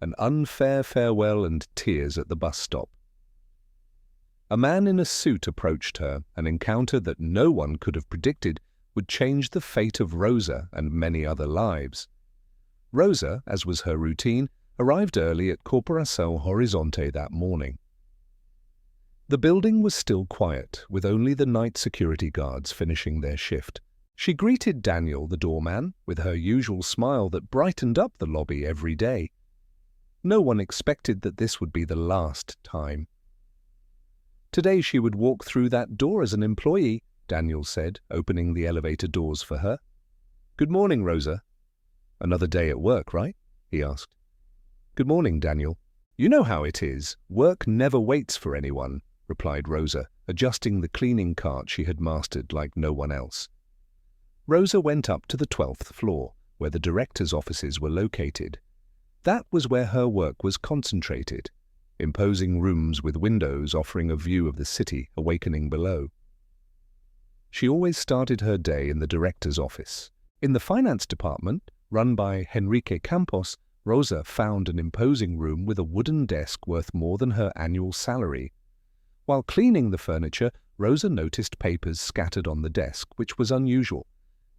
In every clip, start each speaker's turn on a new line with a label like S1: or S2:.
S1: an unfair farewell and tears at the bus stop. A man in a suit approached her, an encounter that no one could have predicted would change the fate of Rosa and many other lives. Rosa, as was her routine, arrived early at Corporação Horizonte that morning. The building was still quiet, with only the night security guards finishing their shift. She greeted Daniel, the doorman, with her usual smile that brightened up the lobby every day. No one expected that this would be the last time. Today she would walk through that door as an employee, Daniel said, opening the elevator doors for her. "Good morning, Rosa." "Another day at work, right?" he asked. "Good morning, Daniel. You know how it is. Work never waits for anyone," replied Rosa, adjusting the cleaning cart she had mastered like no one else. Rosa went up to the 12th floor, where the director's offices were located. That was where her work was concentrated, imposing rooms with windows offering a view of the city awakening below. She always started her day in the director's office. In the finance department, run by Henrique Campos, Rosa found an imposing room with a wooden desk worth more than her annual salary. While cleaning the furniture, Rosa noticed papers scattered on the desk, which was unusual.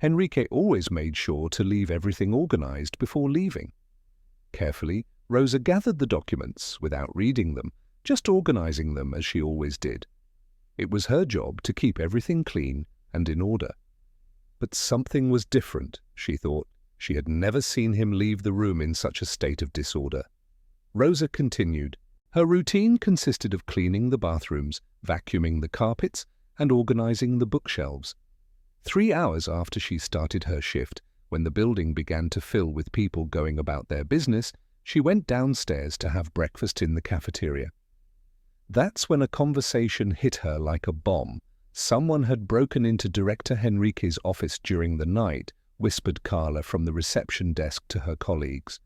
S1: Henrique always made sure to leave everything organized before leaving. Carefully, Rosa gathered the documents without reading them, just organizing them as she always did. It was her job to keep everything clean and in order. But something was different, she thought. She had never seen him leave the room in such a state of disorder. Rosa continued. Her routine consisted of cleaning the bathrooms, vacuuming the carpets, and organizing the bookshelves. 3 hours after she started her shift, when the building began to fill with people going about their business, she went downstairs to have breakfast in the cafeteria. That's when a conversation hit her like a bomb. Someone had broken into Director Henrique's office during the night, whispered Carla from the reception desk to her colleagues.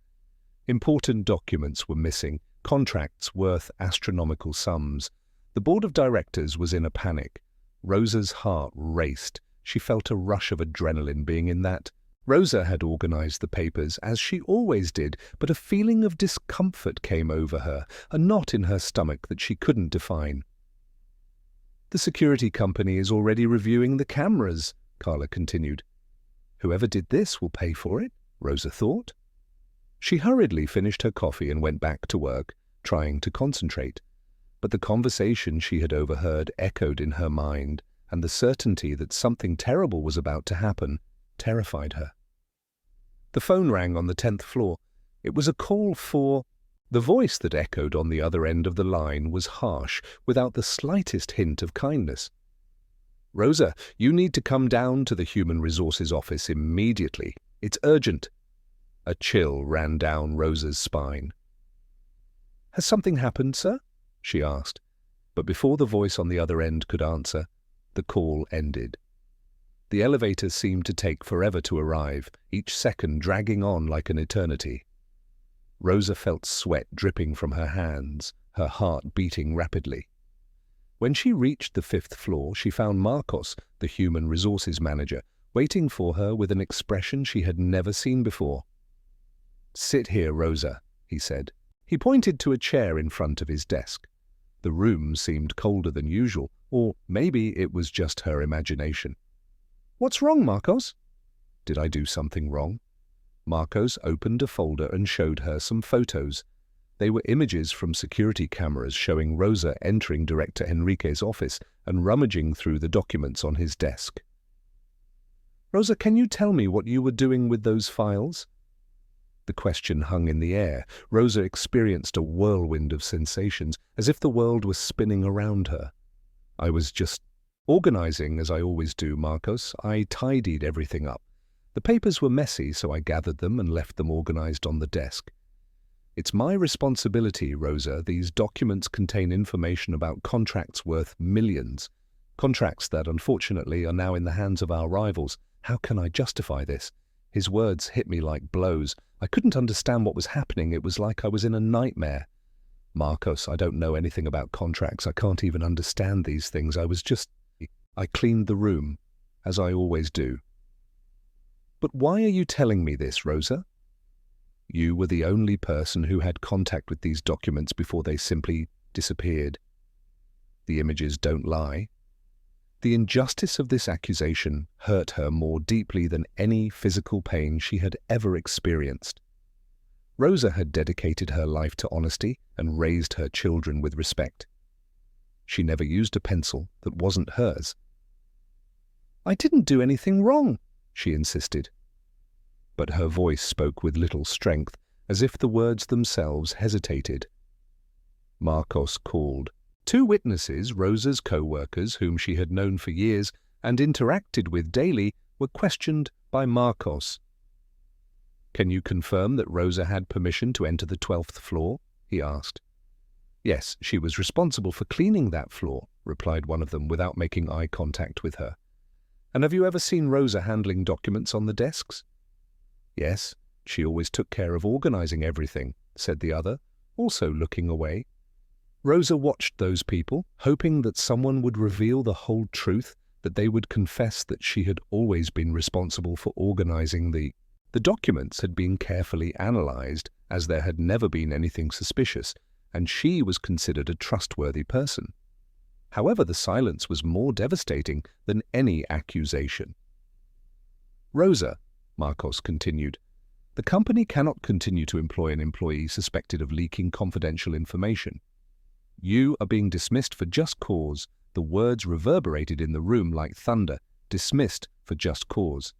S1: Important documents were missing, contracts worth astronomical sums. The board of directors was in a panic. Rosa's heart raced. She felt a rush of adrenaline being in that. Rosa had organized the papers, as she always did, but a feeling of discomfort came over her, a knot in her stomach that she couldn't define. "The security company is already reviewing the cameras," Carla continued. "Whoever did this will pay for it," Rosa thought. She hurriedly finished her coffee and went back to work, trying to concentrate. But the conversation she had overheard echoed in her mind, and the certainty that something terrible was about to happen terrified her. The phone rang on the 10th floor. It was a call for... The voice that echoed on the other end of the line was harsh, without the slightest hint of kindness. "Rosa, you need to come down to the Human Resources office immediately. It's urgent." A chill ran down Rosa's spine. "Has something happened, sir?" she asked. But before the voice on the other end could answer, the call ended. The elevator seemed to take forever to arrive, each second dragging on like an eternity. Rosa felt sweat dripping from her hands, her heart beating rapidly. When she reached the 5th floor, she found Marcos, the Human Resources manager, waiting for her with an expression she had never seen before. "Sit here, Rosa," he said. He pointed to a chair in front of his desk. The room seemed colder than usual, or maybe it was just her imagination. "What's wrong, Marcos?" Did I do something wrong? Marcos opened a folder and showed her some photos. They were images from security cameras showing Rosa entering Director Henrique's office and rummaging through the documents on his desk. "Rosa, can you tell me what you were doing with those files?" The question hung in the air. Rosa experienced a whirlwind of sensations, as if the world was spinning around her. "I was just organizing, as I always do, Marcos. I tidied everything up. The papers were messy, so I gathered them and left them organized on the desk. It's my responsibility, Rosa. These documents contain information about contracts worth millions. Contracts that, unfortunately, are now in the hands of our rivals. How can I justify this?" His words hit me like blows. I couldn't understand what was happening. It was like I was in a nightmare. "Marcos, I don't know anything about contracts. I can't even understand these things. I cleaned the room, as I always do." "But why are you telling me this, Rosa?" You were the only person who had contact with these documents before they simply disappeared. The images don't lie. The injustice of this accusation hurt her more deeply than any physical pain she had ever experienced. Rosa had dedicated her life to honesty and raised her children with respect. She never used a pencil that wasn't hers. "I didn't do anything wrong," she insisted. But her voice spoke with little strength, as if the words themselves hesitated. Marcos called. Two witnesses, Rosa's co-workers, whom she had known for years and interacted with daily, were questioned by Marcos. "Can you confirm that Rosa had permission to enter the 12th floor?" he asked. "Yes, she was responsible for cleaning that floor," replied one of them without making eye contact with her. "And have you ever seen Rosa handling documents on the desks?" "Yes, she always took care of organizing everything," said the other, also looking away. Rosa watched those people, hoping that someone would reveal the whole truth, that they would confess that she had always been responsible for organizing the documents had been carefully analyzed, as there had never been anything suspicious, and she was considered a trustworthy person. However, the silence was more devastating than any accusation. "Rosa," Marcos continued, "the company cannot continue to employ an employee suspected of leaking confidential information. You are being dismissed for just cause." The words reverberated in the room like thunder. Dismissed for just cause.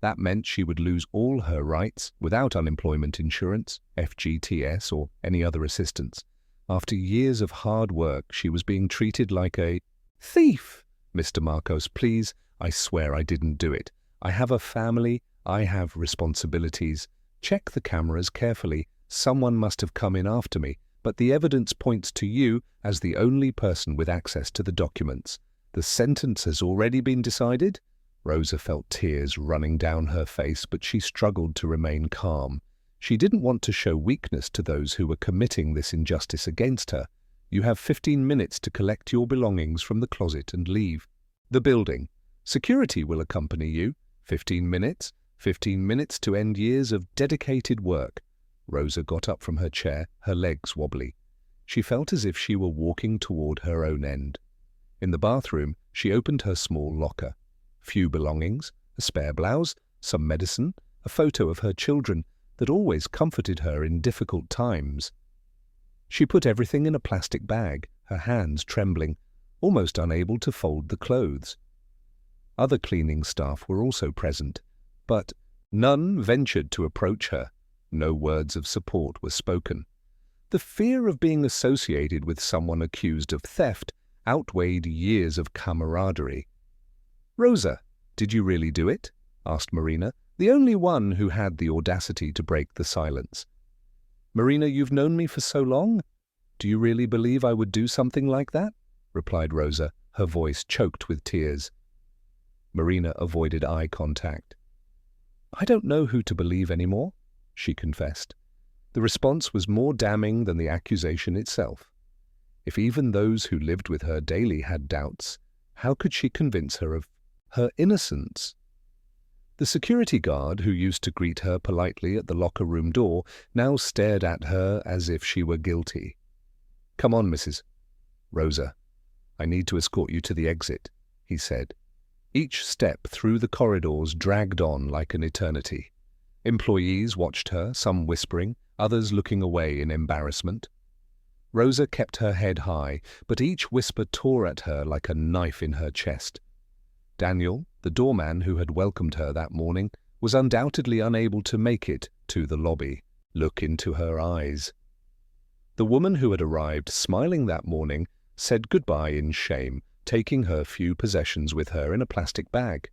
S1: That meant she would lose all her rights without unemployment insurance, FGTS, or any other assistance. After years of hard work, she was being treated like a thief. "Mr. Marcos, please, I swear I didn't do it. I have a family, I have responsibilities. Check the cameras carefully. Someone must have come in after me, but the evidence points to you as the only person with access to the documents. The sentence has already been decided." Rosa felt tears running down her face, but she struggled to remain calm. She didn't want to show weakness to those who were committing this injustice against her. "You have 15 minutes to collect your belongings from the closet and leave the building. Security will accompany you. 15 minutes. 15 minutes to end years of dedicated work." Rosa got up from her chair, her legs wobbly. She felt as if she were walking toward her own end. In the bathroom, she opened her small locker. Few belongings, a spare blouse, some medicine, a photo of her children that always comforted her in difficult times. She put everything in a plastic bag, her hands trembling, almost unable to fold the clothes. Other cleaning staff were also present, but none ventured to approach her. No words of support were spoken. The fear of being associated with someone accused of theft outweighed years of camaraderie. "Rosa, did you really do it?" asked Marina, the only one who had the audacity to break the silence. "Marina, you've known me for so long. Do you really believe I would do something like that?" replied Rosa, her voice choked with tears. Marina avoided eye contact. "I don't know who to believe anymore," she confessed. The response was more damning than the accusation itself. If even those who lived with her daily had doubts, how could she convince her of her innocence? The security guard, who used to greet her politely at the locker room door, now stared at her as if she were guilty. "Come on, Mrs. Rosa. I need to escort you to the exit," he said. Each step through the corridors dragged on like an eternity. Employees watched her, some whispering, others looking away in embarrassment. Rosa kept her head high, but each whisper tore at her like a knife in her chest. Daniel, the doorman who had welcomed her that morning, was undoubtedly unable to make it to the lobby. Look into her eyes. The woman who had arrived smiling that morning said goodbye in shame, taking her few possessions with her in a plastic bag.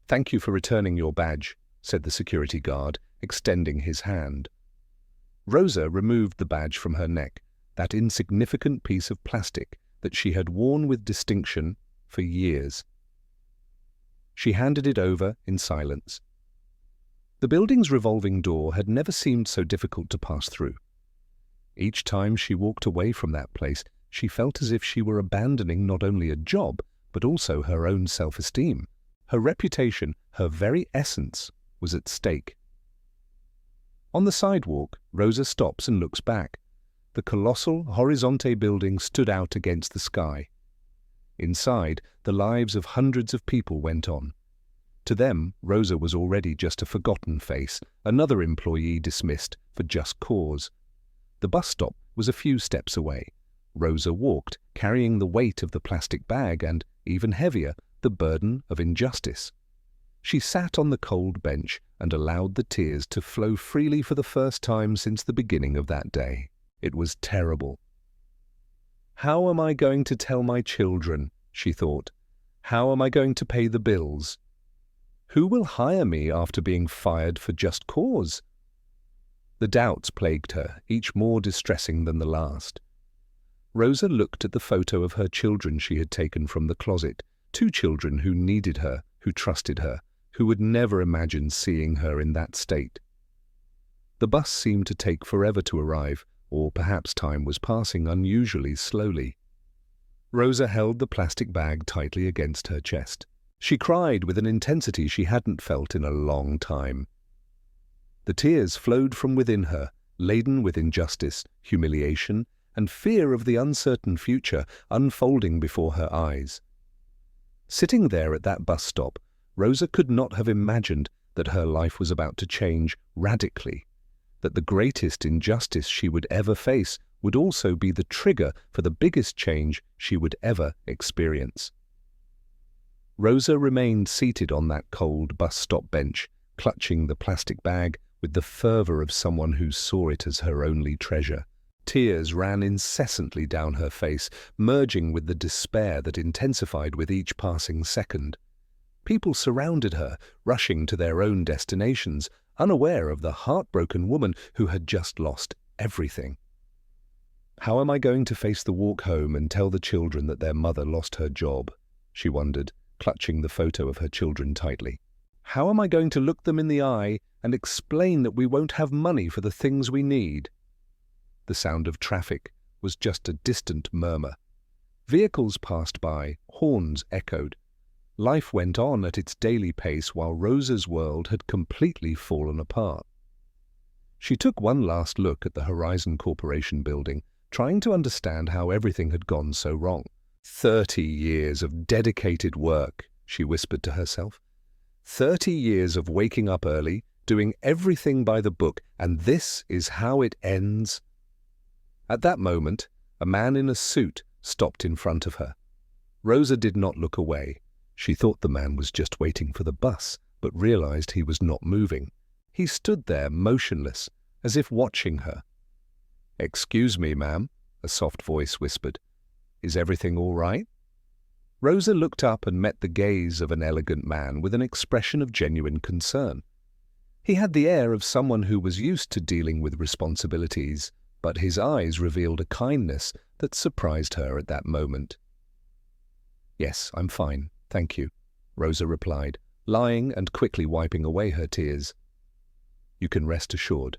S1: "Thank you for returning your badge," said the security guard, extending his hand. Rosa removed the badge from her neck, that insignificant piece of plastic that she had worn with distinction for years. She handed it over in silence. The building's revolving door had never seemed so difficult to pass through. Each time she walked away from that place, she felt as if she were abandoning not only a job, but also her own self-esteem. Her reputation, her very essence, was at stake. On the sidewalk, Rosa stops and looks back. The colossal Horizonte building stood out against the sky. Inside, the lives of hundreds of people went on. To them, Rosa was already just a forgotten face, another employee dismissed for just cause. The bus stop was a few steps away. Rosa walked, carrying the weight of the plastic bag and, even heavier, the burden of injustice. She sat on the cold bench and allowed the tears to flow freely for the first time since the beginning of that day. It was terrible. "How am I going to tell my children?" she thought. "How am I going to pay the bills? Who will hire me after being fired for just cause?" The doubts plagued her, each more distressing than the last. Rosa looked at the photo of her children she had taken from the closet, 2 children who needed her, who trusted her, who would never imagine seeing her in that state. The bus seemed to take forever to arrive, or perhaps time was passing unusually slowly. Rosa held the plastic bag tightly against her chest. She cried with an intensity she hadn't felt in a long time. The tears flowed from within her, laden with injustice, humiliation, and fear of the uncertain future unfolding before her eyes. Sitting there at that bus stop, Rosa could not have imagined that her life was about to change radically, that the greatest injustice she would ever face would also be the trigger for the biggest change she would ever experience. Rosa remained seated on that cold bus stop bench, clutching the plastic bag with the fervor of someone who saw it as her only treasure. Tears ran incessantly down her face, merging with the despair that intensified with each passing second. People surrounded her, rushing to their own destinations, unaware of the heartbroken woman who had just lost everything. "How am I going to face the walk home and tell the children that their mother lost her job?" she wondered, clutching the photo of her children tightly. "How am I going to look them in the eye and explain that we won't have money for the things we need?" The sound of traffic was just a distant murmur. Vehicles passed by, horns echoed. Life went on at its daily pace while Rosa's world had completely fallen apart. She took one last look at the Horizon Corporation building, trying to understand how everything had gone so wrong. 30 years of dedicated work, she whispered to herself. 30 years of waking up early, doing everything by the book, and this is how it ends? At that moment, a man in a suit stopped in front of her. Rosa did not look away. She thought the man was just waiting for the bus, but realized he was not moving. He stood there motionless, as if watching her. "Excuse me, ma'am," a soft voice whispered. "Is everything all right?" Rosa looked up and met the gaze of an elegant man with an expression of genuine concern. He had the air of someone who was used to dealing with responsibilities, but his eyes revealed a kindness that surprised her at that moment. "Yes, I'm fine, thank you," Rosa replied, lying and quickly wiping away her tears. "You can rest assured."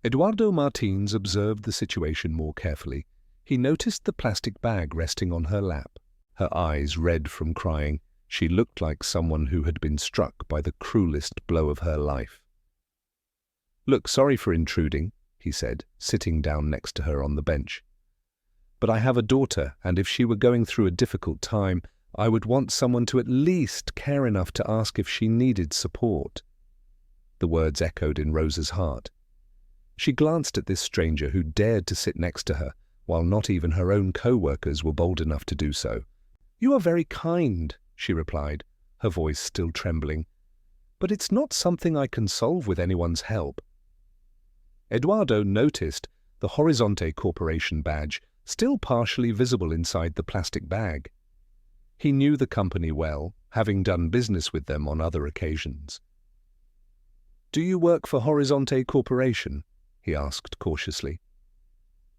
S1: Eduardo Martins observed the situation more carefully. He noticed the plastic bag resting on her lap. Her eyes red from crying, she looked like someone who had been struck by the cruelest blow of her life. "Look, sorry for intruding," he said, sitting down next to her on the bench. "But I have a daughter, and if she were going through a difficult time, I would want someone to at least care enough to ask if she needed support." The words echoed in Rosa's heart. She glanced at this stranger who dared to sit next to her, while not even her own co-workers were bold enough to do so. "You are very kind," she replied, her voice still trembling. "But it's not something I can solve with anyone's help." Eduardo noticed the Horizonte Corporation badge still partially visible inside the plastic bag. He knew the company well, having done business with them on other occasions. "Do you work for Horizonte Corporation?" he asked cautiously.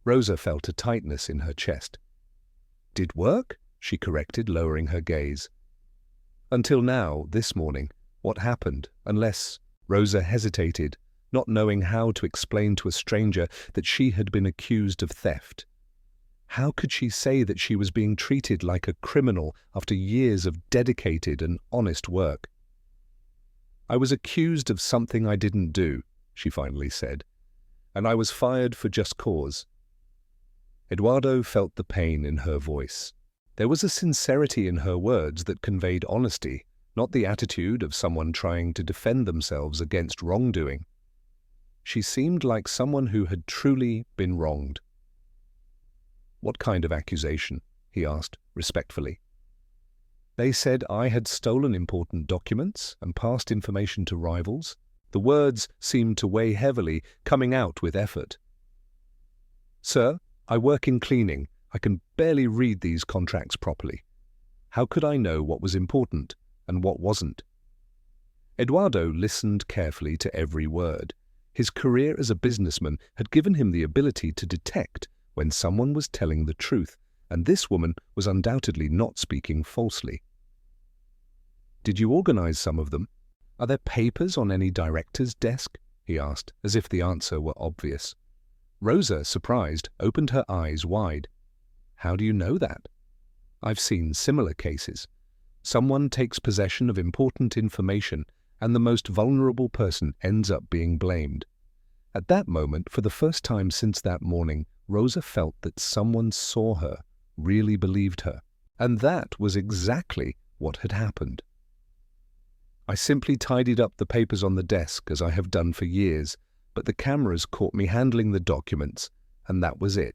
S1: Rosa felt a tightness in her chest. "Did work?" she corrected, lowering her gaze. "Until now, this morning, what happened, unless—" Rosa hesitated, not knowing how to explain to a stranger that she had been accused of theft. How could she say that she was being treated like a criminal after years of dedicated and honest work? "I was accused of something I didn't do," she finally said, "and I was fired for just cause." Eduardo felt the pain in her voice. There was a sincerity in her words that conveyed honesty, not the attitude of someone trying to defend themselves against wrongdoing. She seemed like someone who had truly been wronged. "What kind of accusation?" he asked, respectfully. "They said I had stolen important documents and passed information to rivals." The words seemed to weigh heavily, coming out with effort. "Sir, I work in cleaning. I can barely read these contracts properly. How could I know what was important and what wasn't?" Eduardo listened carefully to every word. His career as a businessman had given him the ability to detect when someone was telling the truth, and this woman was undoubtedly not speaking falsely. "Did you organize some of them? Are there papers on any director's desk?" he asked, as if the answer were obvious. Rosa, surprised, opened her eyes wide. "How do you know that?" "I've seen similar cases. Someone takes possession of important information, and the most vulnerable person ends up being blamed." At that moment, for the first time since that morning, Rosa felt that someone saw her, really believed her. And that was exactly what had happened. "I simply tidied up the papers on the desk, as I have done for years, but the cameras caught me handling the documents, and that was it.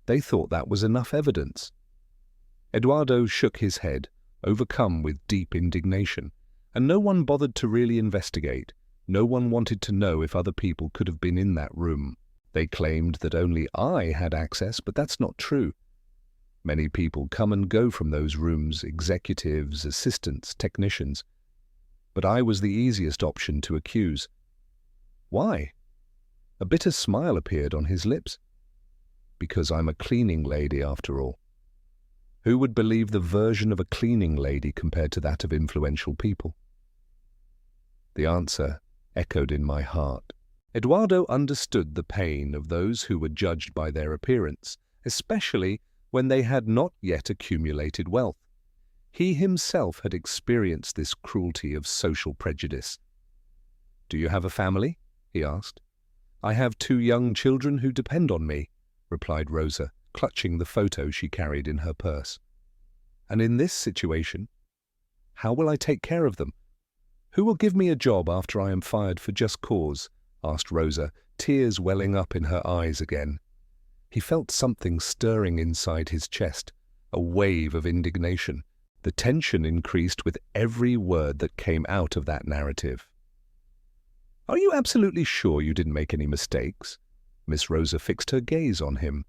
S1: They thought that was enough evidence." Eduardo shook his head, overcome with deep indignation, and no one bothered to really investigate. No one wanted to know if other people could have been in that room. They claimed that only I had access, but that's not true. Many people come and go from those rooms, executives, assistants, technicians. But I was the easiest option to accuse. "Why?" A bitter smile appeared on his lips. "Because I'm a cleaning lady, after all. Who would believe the version of a cleaning lady compared to that of influential people?" The answer echoed in my heart. Eduardo understood the pain of those who were judged by their appearance, especially when they had not yet accumulated wealth. He himself had experienced this cruelty of social prejudice. "Do you have a family?" he asked. "I have 2 young children who depend on me," replied Rosa, clutching the photo she carried in her purse. "And in this situation, how will I take care of them? Who will give me a job after I am fired for just cause?" asked Rosa, tears welling up in her eyes again. He felt something stirring inside his chest, a wave of indignation. The tension increased with every word that came out of that narrative. "Are you absolutely sure you didn't make any mistakes?" Miss Rosa fixed her gaze on him.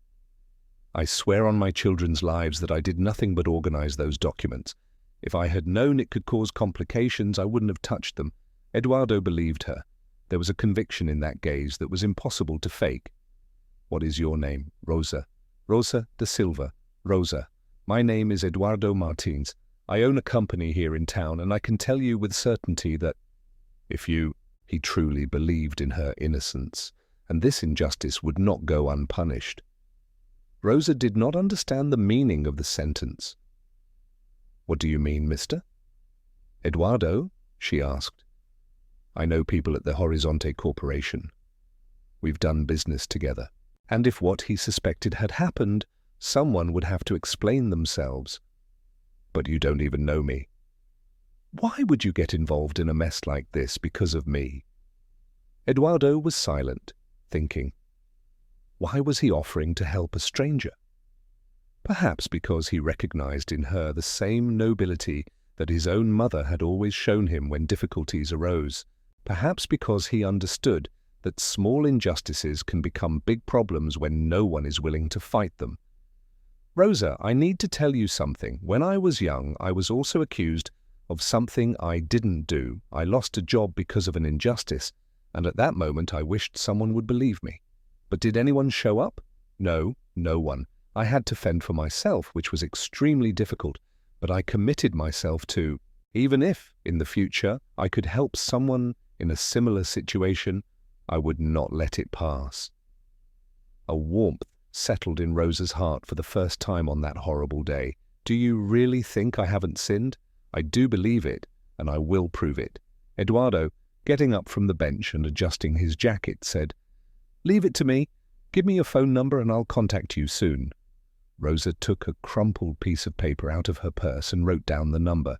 S1: "I swear on my children's lives that I did nothing but organize those documents. If I had known it could cause complications, I wouldn't have touched them." Eduardo believed her. There was a conviction in that gaze that was impossible to fake. "What is your name?" "Rosa." "Rosa da Silva." "Rosa, my name is Eduardo Martins. I own a company here in town, and I can tell you with certainty that if you—" He truly believed in her innocence, and this injustice would not go unpunished. Rosa did not understand the meaning of the sentence. "What do you mean, mister?" "Eduardo?" she asked. "I know people at the Horizonte Corporation. We've done business together. And if what he suspected had happened, someone would have to explain themselves. But you don't even know me. Why would you get involved in a mess like this because of me?" Eduardo was silent, thinking. Why was he offering to help a stranger? Perhaps because he recognized in her the same nobility that his own mother had always shown him when difficulties arose. Perhaps because he understood that small injustices can become big problems when no one is willing to fight them. "Rosa, I need to tell you something. When I was young, I was also accused of something I didn't do. I lost a job because of an injustice, and at that moment I wished someone would believe me. But did anyone show up? No, no one. I had to fend for myself, which was extremely difficult, but I committed myself to, even if, in the future, I could help someone in a similar situation, I would not let it pass." A warmth settled in Rosa's heart for the first time on that horrible day. "Do you really think I haven't sinned? I do believe it, and I will prove it. Eduardo, getting up from the bench and adjusting his jacket, said, "Leave it to me. Give me your phone number and I'll contact you soon." Rosa took a crumpled piece of paper out of her purse and wrote down the number.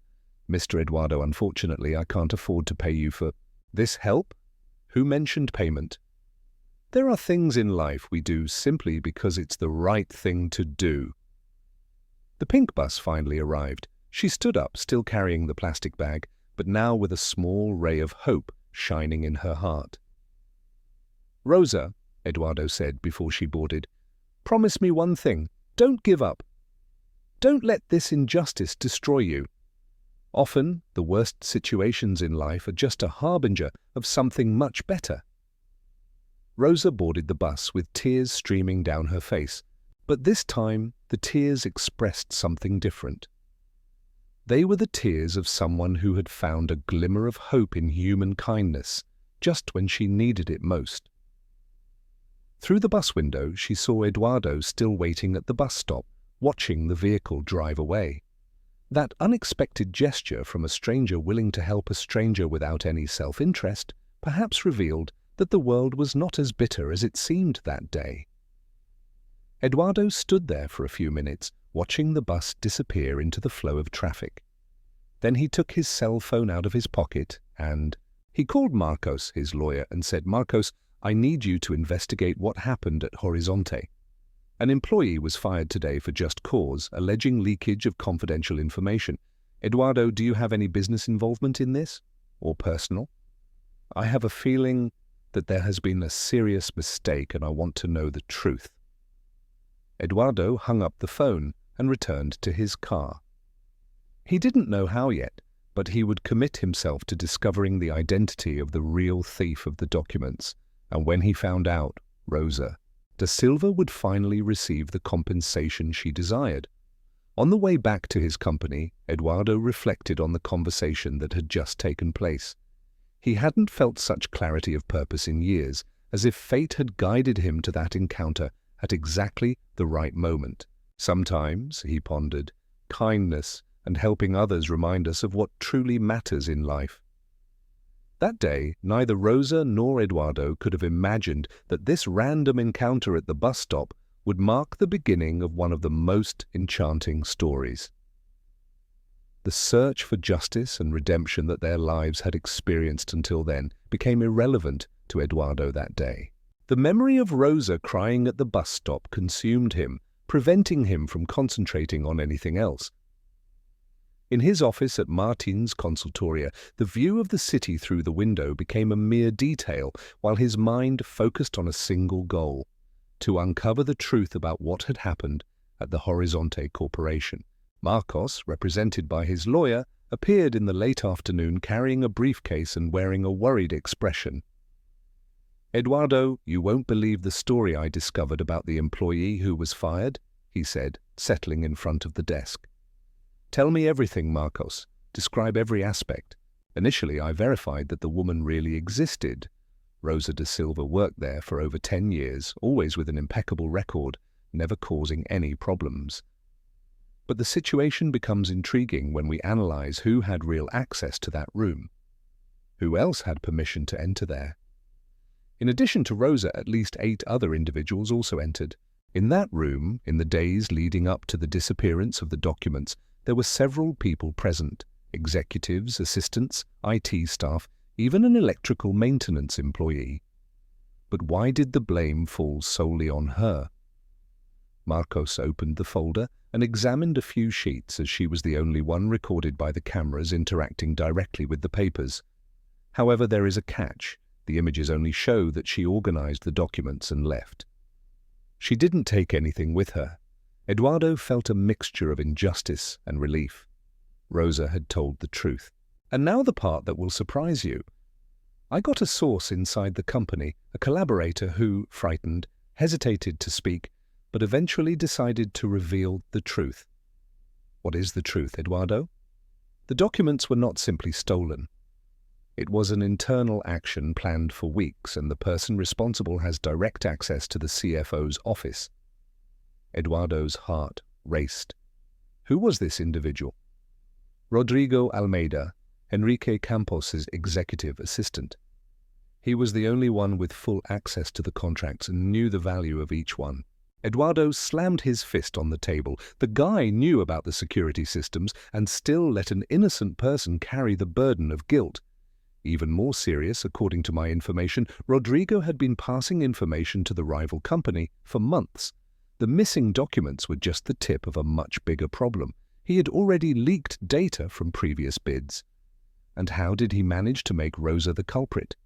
S1: "Mr. Eduardo, unfortunately, I can't afford to pay you for this help." Who mentioned payment? There are things in life we do simply because it's the right thing to do. The pink bus finally arrived. She stood up, still carrying the plastic bag, but now with a small ray of hope shining in her heart. "Rosa," Eduardo said before she boarded, "promise me one thing. Don't give up. Don't let this injustice destroy you. Often, the worst situations in life are just a harbinger of something much better." Rosa boarded the bus with tears streaming down her face, but this time the tears expressed something different. They were the tears of someone who had found a glimmer of hope in human kindness just when she needed it most. Through the bus window, she saw Eduardo still waiting at the bus stop, watching the vehicle drive away. That unexpected gesture from a stranger willing to help a stranger without any self-interest perhaps revealed that the world was not as bitter as it seemed that day. Eduardo stood there for a few minutes, watching the bus disappear into the flow of traffic. Then he took his cell phone out of his pocket and he called Marcos, his lawyer, and said, "Marcos, I need you to investigate what happened at Horizonte. An employee was fired today for just cause, alleging leakage of confidential information. Eduardo, do you have any business involvement in this? Or personal? I have a feeling that there has been a serious mistake and I want to know the truth." Eduardo hung up the phone and returned to his car. He didn't know how yet, but he would commit himself to discovering the identity of the real thief of the documents, and when he found out, Rosa da Silva would finally receive the compensation she desired. On the way back to his company, Eduardo reflected on the conversation that had just taken place. He hadn't felt such clarity of purpose in years, as if fate had guided him to that encounter at exactly the right moment. Sometimes, he pondered, kindness and helping others remind us of what truly matters in life. That day, neither Rosa nor Eduardo could have imagined that this random encounter at the bus stop would mark the beginning of one of the most enchanting stories. The search for justice and redemption that their lives had experienced until then became irrelevant to Eduardo that day. The memory of Rosa crying at the bus stop consumed him, preventing him from concentrating on anything else. In his office at Martin's Consultoria, the view of the city through the window became a mere detail, while his mind focused on a single goal: to uncover the truth about what had happened at the Horizonte Corporation. Marcos, represented by his lawyer, appeared in the late afternoon carrying a briefcase and wearing a worried expression. "Eduardo, you won't believe the story I discovered about the employee who was fired," he said, settling in front of the desk. "Tell me everything, Marcos. Describe every aspect. Initially, I verified that the woman really existed. Rosa da Silva worked there for over 10 years, always with an impeccable record, never causing any problems. But the situation becomes intriguing when we analyze who had real access to that room. Who else had permission to enter there? In addition to Rosa, at least 8 other individuals also entered. In that room, in the days leading up to the disappearance of the documents, there were several people present: executives, assistants, IT staff, even an electrical maintenance employee. But why did the blame fall solely on her? Marcos opened the folder and examined a few sheets, as she was the only one recorded by the cameras interacting directly with the papers. However, there is a catch. The images only show that she organized the documents and left. She didn't take anything with her. Eduardo felt a mixture of injustice and relief. Rosa had told the truth. And now the part that will surprise you. I got a source inside the company, a collaborator who, frightened, hesitated to speak, but eventually decided to reveal the truth. What is the truth, Eduardo? The documents were not simply stolen. It was an internal action planned for weeks, and the person responsible has direct access to the CFO's office. Eduardo's heart raced. Who was this individual? Rodrigo Almeida, Enrique Campos's executive assistant. He was the only one with full access to the contracts and knew the value of each one. Eduardo slammed his fist on the table. The guy knew about the security systems and still let an innocent person carry the burden of guilt. Even more serious, according to my information, Rodrigo had been passing information to the rival company for months. The missing documents were just the tip of a much bigger problem. He had already leaked data from previous bids. And how did he manage to make Rosa the culprit?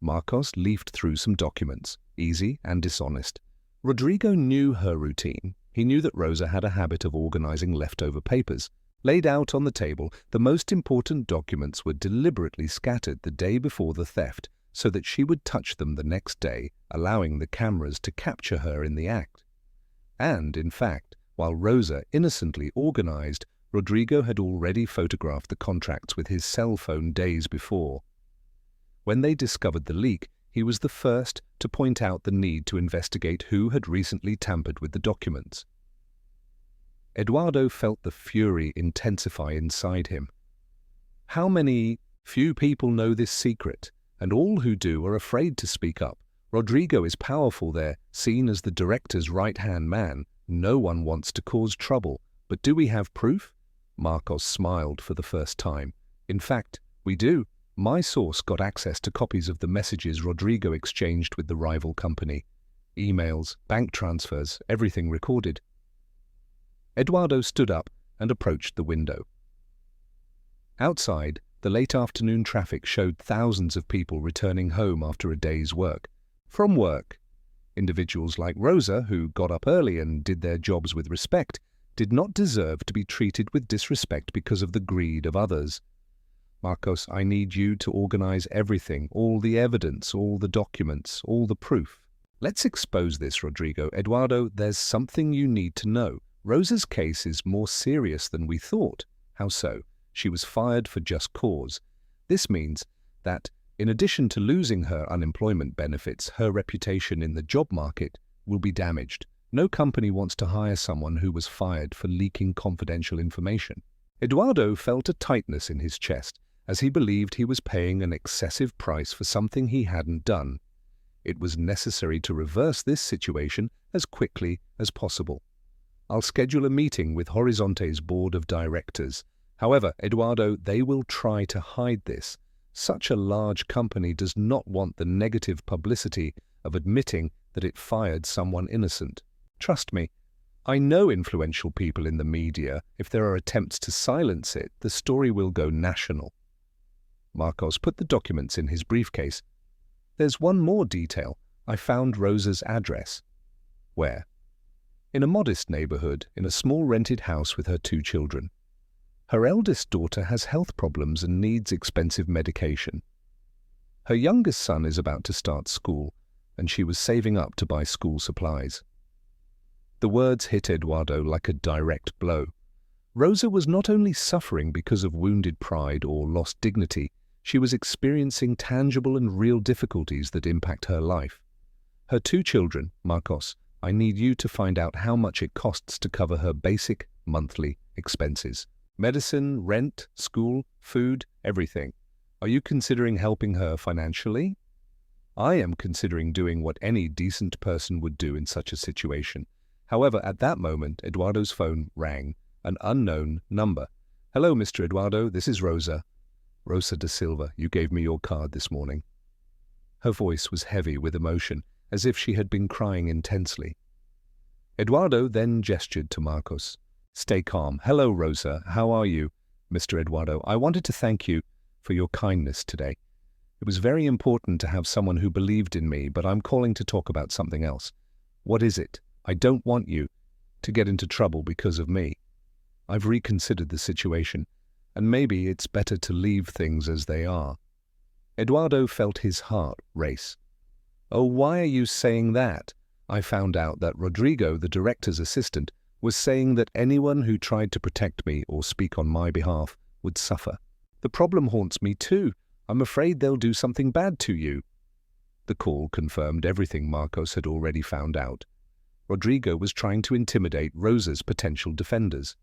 S1: Marcos leafed through some documents, easy and dishonest. Rodrigo knew her routine. He knew that Rosa had a habit of organizing leftover papers. Laid out on the table, the most important documents were deliberately scattered the day before the theft so that she would touch them the next day, allowing the cameras to capture her in the act. And, in fact, while Rosa innocently organized, Rodrigo had already photographed the contracts with his cell phone days before. When they discovered the leak, he was the first to point out the need to investigate who had recently tampered with the documents. Eduardo felt the fury intensify inside him. How many few people know this secret, and all who do are afraid to speak up. Rodrigo is powerful there, seen as the director's right-hand man. No one wants to cause trouble. But do we have proof? Marcos smiled for the first time. In fact, we do. My source got access to copies of the messages Rodrigo exchanged with the rival company. Emails, bank transfers, everything recorded. Eduardo stood up and approached the window. Outside, the late afternoon traffic showed thousands of people returning home after a day's work. From work, individuals like Rosa, who got up early and did their jobs with respect, did not deserve to be treated with disrespect because of the greed of others. Marcos, I need you to organize everything, all the evidence, all the documents, all the proof. Let's expose this, Rodrigo. Eduardo, there's something you need to know. Rosa's case is more serious than we thought. How so? She was fired for just cause. This means that, in addition to losing her unemployment benefits, her reputation in the job market will be damaged. No company wants to hire someone who was fired for leaking confidential information. Eduardo felt a tightness in his chest, as he believed he was paying an excessive price for something he hadn't done. It was necessary to reverse this situation as quickly as possible. I'll schedule a meeting with Horizonte's board of directors. However, Eduardo, they will try to hide this. Such a large company does not want the negative publicity of admitting that it fired someone innocent. Trust me, I know influential people in the media. If there are attempts to silence it, the story will go national. Marcos put the documents in his briefcase. There's one more detail. I found Rosa's address. Where? In a modest neighborhood, in a small rented house with her 2 children. Her eldest daughter has health problems and needs expensive medication. Her youngest son is about to start school, and she was saving up to buy school supplies. The words hit Eduardo like a direct blow. Rosa was not only suffering because of wounded pride or lost dignity, she was experiencing tangible and real difficulties that impact her life. Her 2 children, Marcos, I need you to find out how much it costs to cover her basic monthly expenses. Medicine, rent, school, food, everything. Are you considering helping her financially? I am considering doing what any decent person would do in such a situation. However, at that moment, Eduardo's phone rang. An unknown number. Hello, Mr. Eduardo, this is Rosa. Rosa da Silva, you gave me your card this morning. Her voice was heavy with emotion, as if she had been crying intensely. Eduardo then gestured to Marcos. Stay calm. Hello, Rosa. How are you? Mr. Eduardo, I wanted to thank you for your kindness today. It was very important to have someone who believed in me, but I'm calling to talk about something else. What is it? I don't want you to get into trouble because of me. I've reconsidered the situation, and maybe it's better to leave things as they are. Eduardo felt his heart race. Oh, why are you saying that? I found out that Rodrigo, the director's assistant, was saying that anyone who tried to protect me or speak on my behalf would suffer. The problem haunts me too. I'm afraid they'll do something bad to you. The call confirmed everything Marcos had already found out. Rodrigo was trying to intimidate Rosa's potential defenders.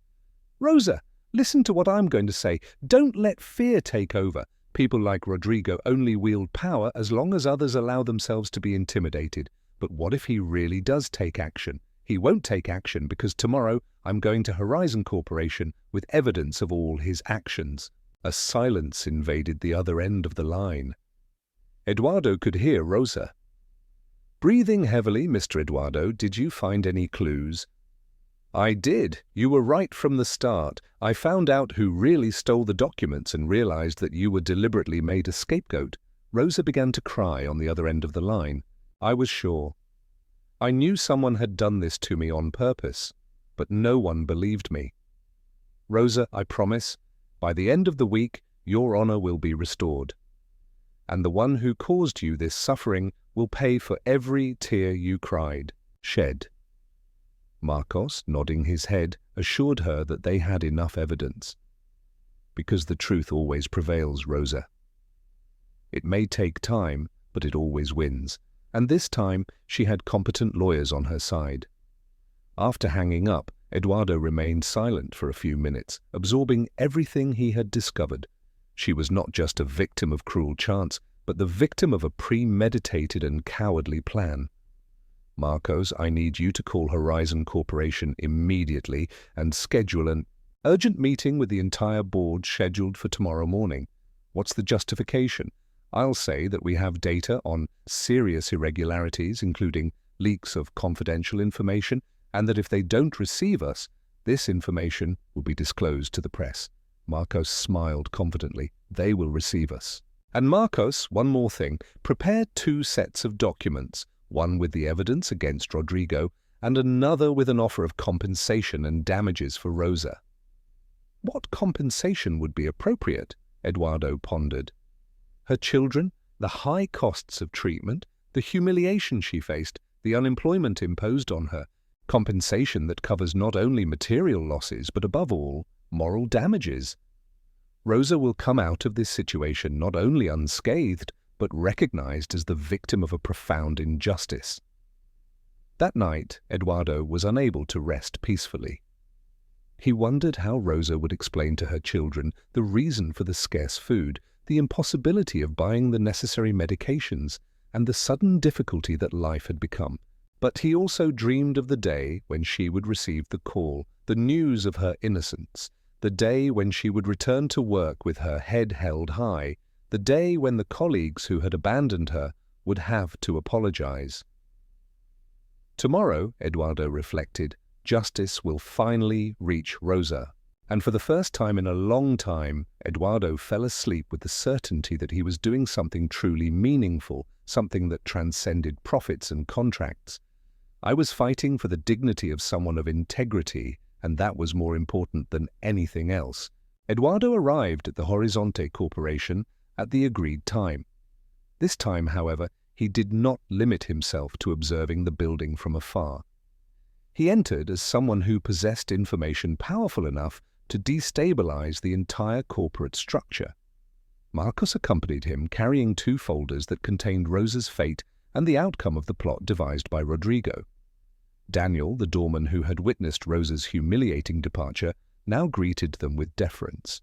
S1: Rosa, Listen to what I'm going to say. Don't let fear take over. People like Rodrigo only wield power as long as others allow themselves to be intimidated. But what if he really does take action? He won't take action because tomorrow I'm going to Horizon Corporation with evidence of all his actions. A silence invaded the other end of the line. Eduardo could hear Rosa. Breathing heavily, Mr. Eduardo, did you find any clues? I did. You were right from the start. I found out who really stole the documents and realized that you were deliberately made a scapegoat. Rosa began to cry on the other end of the line. I was sure. I knew someone had done this to me on purpose, but no one believed me. Rosa, I promise, by the end of the week, your honor will be restored. And the one who caused you this suffering will pay for every tear you shed. Marcos, nodding his head, assured her that they had enough evidence. Because the truth always prevails, Rosa. It may take time, but it always wins. And this time she had competent lawyers on her side. After hanging up, Eduardo remained silent for a few minutes, absorbing everything he had discovered. She was not just a victim of cruel chance, but the victim of a premeditated and cowardly plan. Marcos, I need you to call Horizon Corporation immediately and schedule an urgent meeting with the entire board scheduled for tomorrow morning. What's the justification? I'll say that we have data on serious irregularities, including leaks of confidential information, and that if they don't receive us, this information will be disclosed to the press. Marcos smiled confidently. They will receive us. And Marcos, one more thing, prepare 2 sets of documents, one with the evidence against Rodrigo and another with an offer of compensation and damages for Rosa. What compensation would be appropriate? Eduardo pondered. Her children, the high costs of treatment, the humiliation she faced, the unemployment imposed on her, compensation that covers not only material losses but above all, moral damages. Rosa will come out of this situation not only unscathed, but recognized as the victim of a profound injustice. That night, Eduardo was unable to rest peacefully. He wondered how Rosa would explain to her children the reason for the scarce food, the impossibility of buying the necessary medications, and the sudden difficulty that life had become. But he also dreamed of the day when she would receive the call, the news of her innocence, the day when she would return to work with her head held high, the day when the colleagues who had abandoned her would have to apologize. Tomorrow, Eduardo reflected, justice will finally reach Rosa. And for the first time in a long time, Eduardo fell asleep with the certainty that he was doing something truly meaningful, something that transcended profits and contracts. I was fighting for the dignity of someone of integrity, and that was more important than anything else. Eduardo arrived at the Horizonte Corporation at the agreed time. This time, however, he did not limit himself to observing the building from afar. He entered as someone who possessed information powerful enough to destabilize the entire corporate structure. Marcos accompanied him, carrying 2 folders that contained Rosa's fate and the outcome of the plot devised by Rodrigo. Daniel, the doorman who had witnessed Rosa's humiliating departure, now greeted them with deference.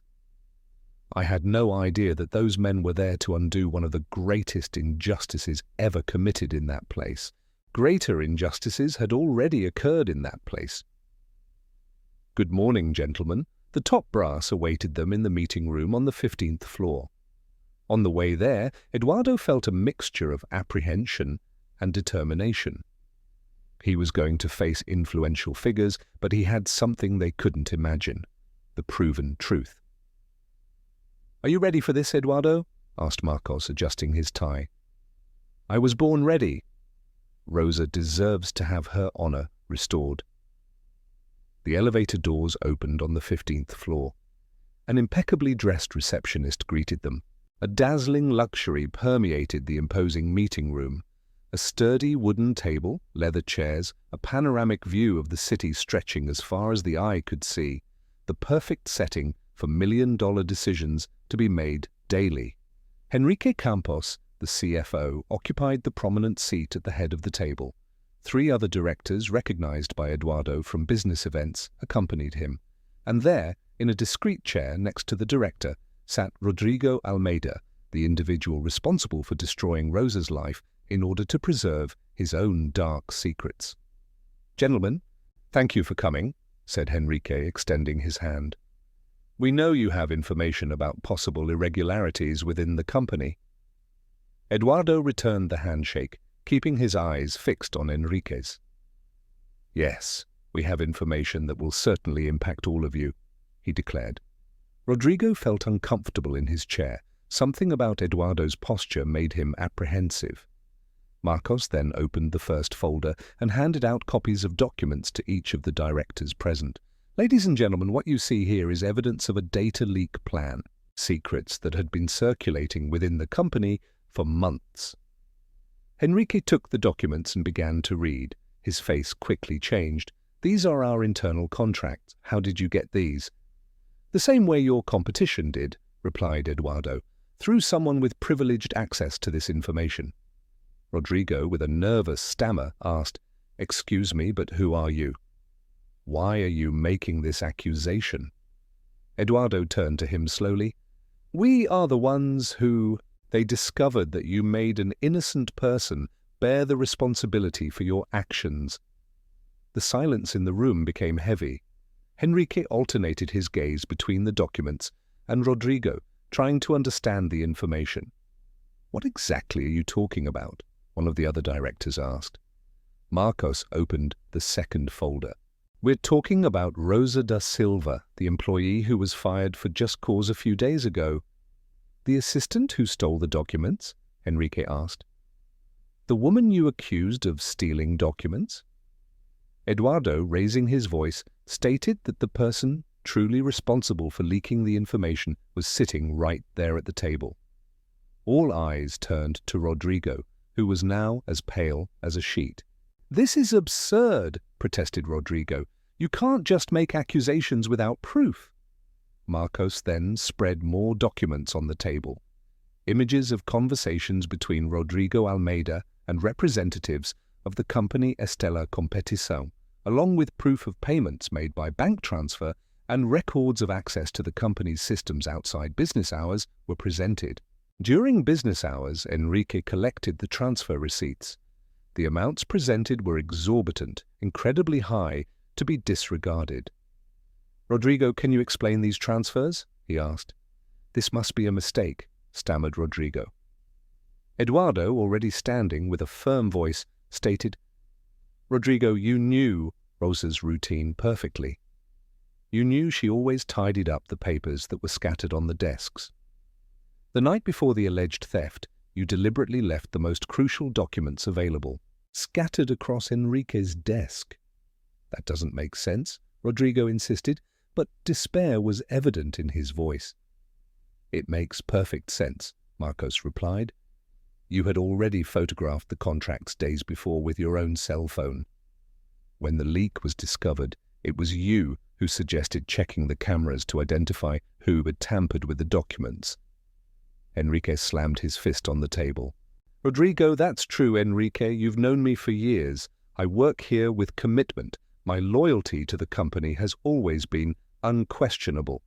S1: I had no idea that those men were there to undo one of the greatest injustices ever committed in that place. Greater injustices had already occurred in that place. Good morning, gentlemen. The top brass awaited them in the meeting room on the 15th floor. On the way there, Eduardo felt a mixture of apprehension and determination. He was going to face influential figures, but he had something they couldn't imagine: the proven truth. "Are you ready for this, Eduardo?" asked Marcos, adjusting his tie. "I was born ready. Rosa deserves to have her honor restored." The elevator doors opened on the 15th floor. An impeccably dressed receptionist greeted them. A dazzling luxury permeated the imposing meeting room. A sturdy wooden table, leather chairs, a panoramic view of the city stretching as far as the eye could see. The perfect setting for million-dollar decisions to be made daily. Henrique Campos, the CFO, occupied the prominent seat at the head of the table. 3 other directors, recognized by Eduardo from business events, accompanied him. And there, In a discreet chair next to the director sat Rodrigo Almeida, the individual responsible for destroying Rosa's life in order to preserve his own dark secrets. "Gentlemen, thank you for coming," said Henrique, extending his hand. "We know you have information about possible irregularities within the company." Eduardo returned the handshake, keeping his eyes fixed on Enrique's. "Yes, we have information that will certainly impact all of you," he declared. Rodrigo felt uncomfortable in his chair. Something about Eduardo's posture made him apprehensive. Marcos then opened the first folder and handed out copies of documents to each of the directors present. "Ladies and gentlemen, what you see here is evidence of a data leak plan, secrets that had been circulating within the company for months." Henrique took the documents and began to read. His face quickly changed. "These are our internal contracts. How did you get these?" "The same way your competition did," replied Eduardo, "through someone with privileged access to this information." Rodrigo, with a nervous stammer, asked, "Excuse me, but who are you? Why are you making this accusation?" Eduardo turned to him slowly. "We are the ones who... They discovered that you made an innocent person bear the responsibility for your actions." The silence in the room became heavy. Henrique alternated his gaze between the documents and Rodrigo, trying to understand the information. "What exactly are you talking about?" one of the other directors asked. Marcos opened the second folder. "We're talking about Rosa da Silva, the employee who was fired for just cause a few days ago." "The assistant who stole the documents?" Henrique asked. "The woman you accused of stealing documents?" Eduardo, raising his voice, stated that the person truly responsible for leaking the information was sitting right there at the table. All eyes turned to Rodrigo, who was now as pale as a sheet. "This is absurd," protested Rodrigo. "You can't just make accusations without proof." Marcos then spread more documents on the table. Images of conversations between Rodrigo Almeida and representatives of the company Estela Competição, along with proof of payments made by bank transfer and records of access to the company's systems outside business hours, were presented. During business hours, Enrique collected the transfer receipts. The amounts presented were exorbitant, incredibly high, to be disregarded. "Rodrigo, can you explain these transfers?" he asked. "This must be a mistake," stammered Rodrigo. Eduardo, already standing with a firm voice, stated, "Rodrigo, you knew Rosa's routine perfectly. You knew she always tidied up the papers that were scattered on the desks. The night before the alleged theft, you deliberately left the most crucial documents available, scattered across Enrique's desk." "That doesn't make sense," Rodrigo insisted, but despair was evident in his voice. "It makes perfect sense," Marcos replied. "You had already photographed the contracts days before with your own cell phone. When the leak was discovered, it was you who suggested checking the cameras to identify who had tampered with the documents." Enrique slammed his fist on the table. "Rodrigo, that's true, Enrique. You've known me for years. I work here with commitment. My loyalty to the company has always been unquestionable."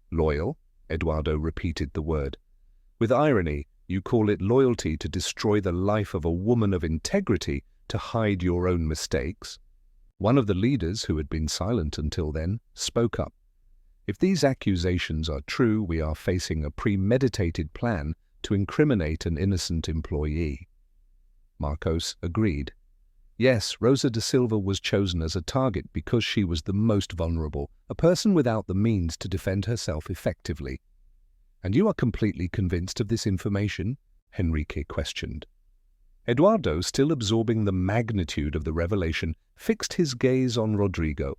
S1: "Loyal?" Eduardo repeated the word. "With irony, you call it loyalty to destroy the life of a woman of integrity to hide your own mistakes." One of the leaders, who had been silent until then, spoke up. "If these accusations are true, we are facing a premeditated plan to incriminate an innocent employee." Marcos agreed. "Yes, Rosa da Silva was chosen as a target because she was the most vulnerable, a person without the means to defend herself effectively." "And you are completely convinced of this information?" Henrique questioned. Eduardo, still absorbing the magnitude of the revelation, fixed his gaze on Rodrigo.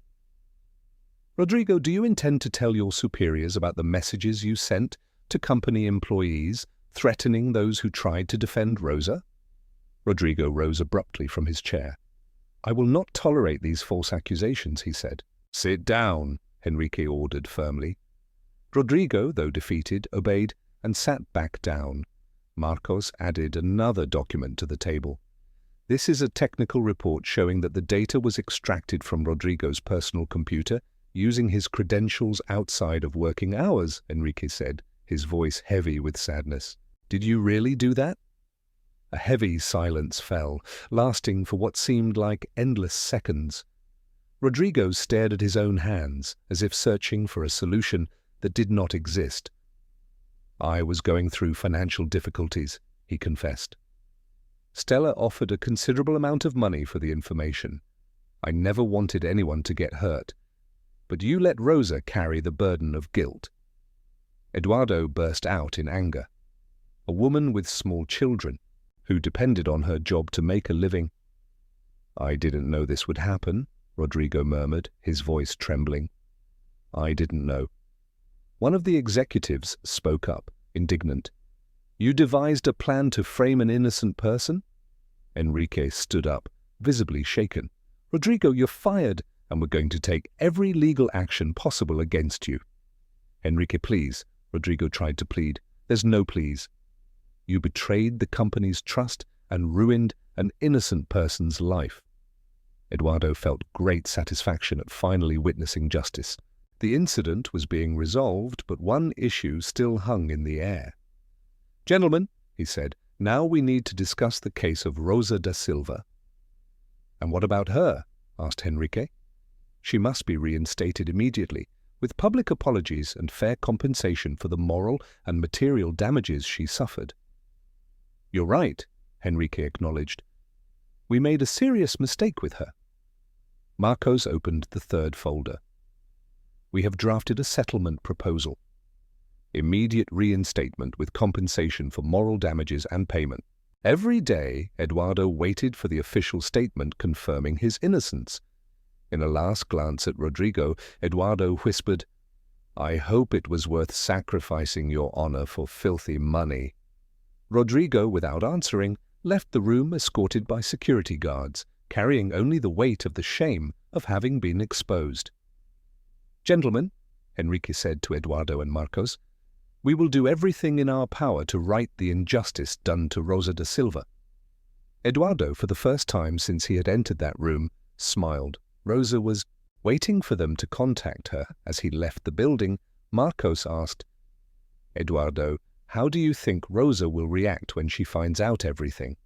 S1: "Rodrigo, do you intend to tell your superiors about the messages you sent to company employees, threatening those who tried to defend Rosa?" Rodrigo rose abruptly from his chair. "I will not tolerate these false accusations," he said. "Sit down," Henrique ordered firmly. Rodrigo, though defeated, obeyed and sat back down. Marcos added another document to the table. "This is a technical report showing that the data was extracted from Rodrigo's personal computer using his credentials outside of working hours, Enrique said, his voice heavy with sadness. Did you really do that? A heavy silence fell, lasting for what seemed like endless seconds. Rodrigo stared at his own hands, as if searching for a solution that did not exist. I was going through financial difficulties, he confessed. Stella offered a considerable amount of money for the information. I never wanted anyone to get hurt, but you let Rosa carry the burden of guilt. Eduardo burst out in anger. A woman with small children, who depended on her job to make a living. I didn't know this would happen, Rodrigo murmured, his voice trembling. I didn't know. One of the executives spoke up, indignant. You devised a plan to frame an innocent person? Enrique stood up, visibly shaken. Rodrigo, you're fired, and we're going to take every legal action possible against you. Enrique, please, Rodrigo tried to plead. There's no please. You betrayed the company's trust and ruined an innocent person's life. Eduardo felt great satisfaction at finally witnessing justice. The incident was being resolved, but one issue still hung in the air. Gentlemen, he said, now we need to discuss the case of Rosa da Silva. And what about her? Asked Enrique. She must be reinstated immediately, with public apologies and fair compensation for the moral and material damages she suffered. You're right, Enrique acknowledged. We made a serious mistake with her. Marcos opened the third folder. We have drafted a settlement proposal. Immediate reinstatement with compensation for moral damages and payment. Every day, Eduardo waited for the official statement confirming his innocence. In a last glance at Rodrigo, Eduardo whispered, I hope it was worth sacrificing your honor for filthy money. Rodrigo, without answering, left the room escorted by security guards, carrying only the weight of the shame of having been exposed. Gentlemen, Enrique said to Eduardo and Marcos, we will do everything in our power to right the injustice done to Rosa da Silva. Eduardo, for the first time since he had entered that room, smiled. Rosa was waiting for them to contact her. As he left the building, Marcos asked, Eduardo, how do you think Rosa will react when she finds out everything?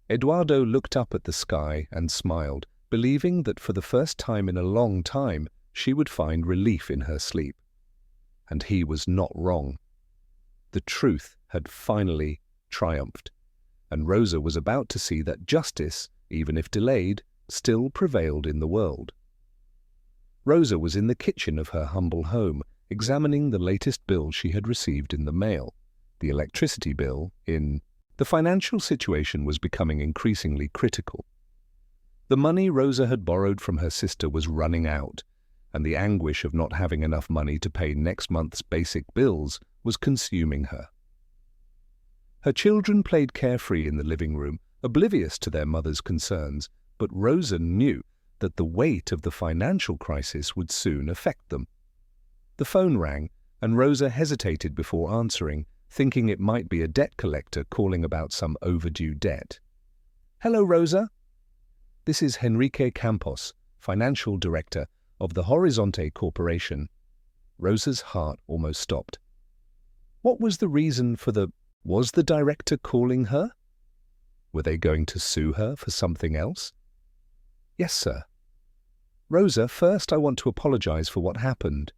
S1: Eduardo looked up at the sky and smiled, believing that for the first time in a long time she would find relief in her sleep. And he was not wrong. The truth had finally triumphed, and Rosa was about to see that justice, even if delayed, still prevailed in the world. Rosa was in the kitchen of her humble home, examining the latest bill she had received in the mail, the electricity bill. The financial situation was becoming increasingly critical. The money Rosa had borrowed from her sister was running out, and the anguish of not having enough money to pay next month's basic bills was consuming her. Her children played carefree in the living room, oblivious to their mother's concerns, but Rosa knew that the weight of the financial crisis would soon affect them. The phone rang, and Rosa hesitated before answering, thinking it might be a debt collector calling about some overdue debt. Hello, Rosa. This is Enrique Campos, Financial Director of the Horizonte Corporation. Rosa's heart almost stopped. What was the reason for Was the director calling her? Were they going to sue her for something else? Yes, sir. Rosa, first I want to apologize for what happened.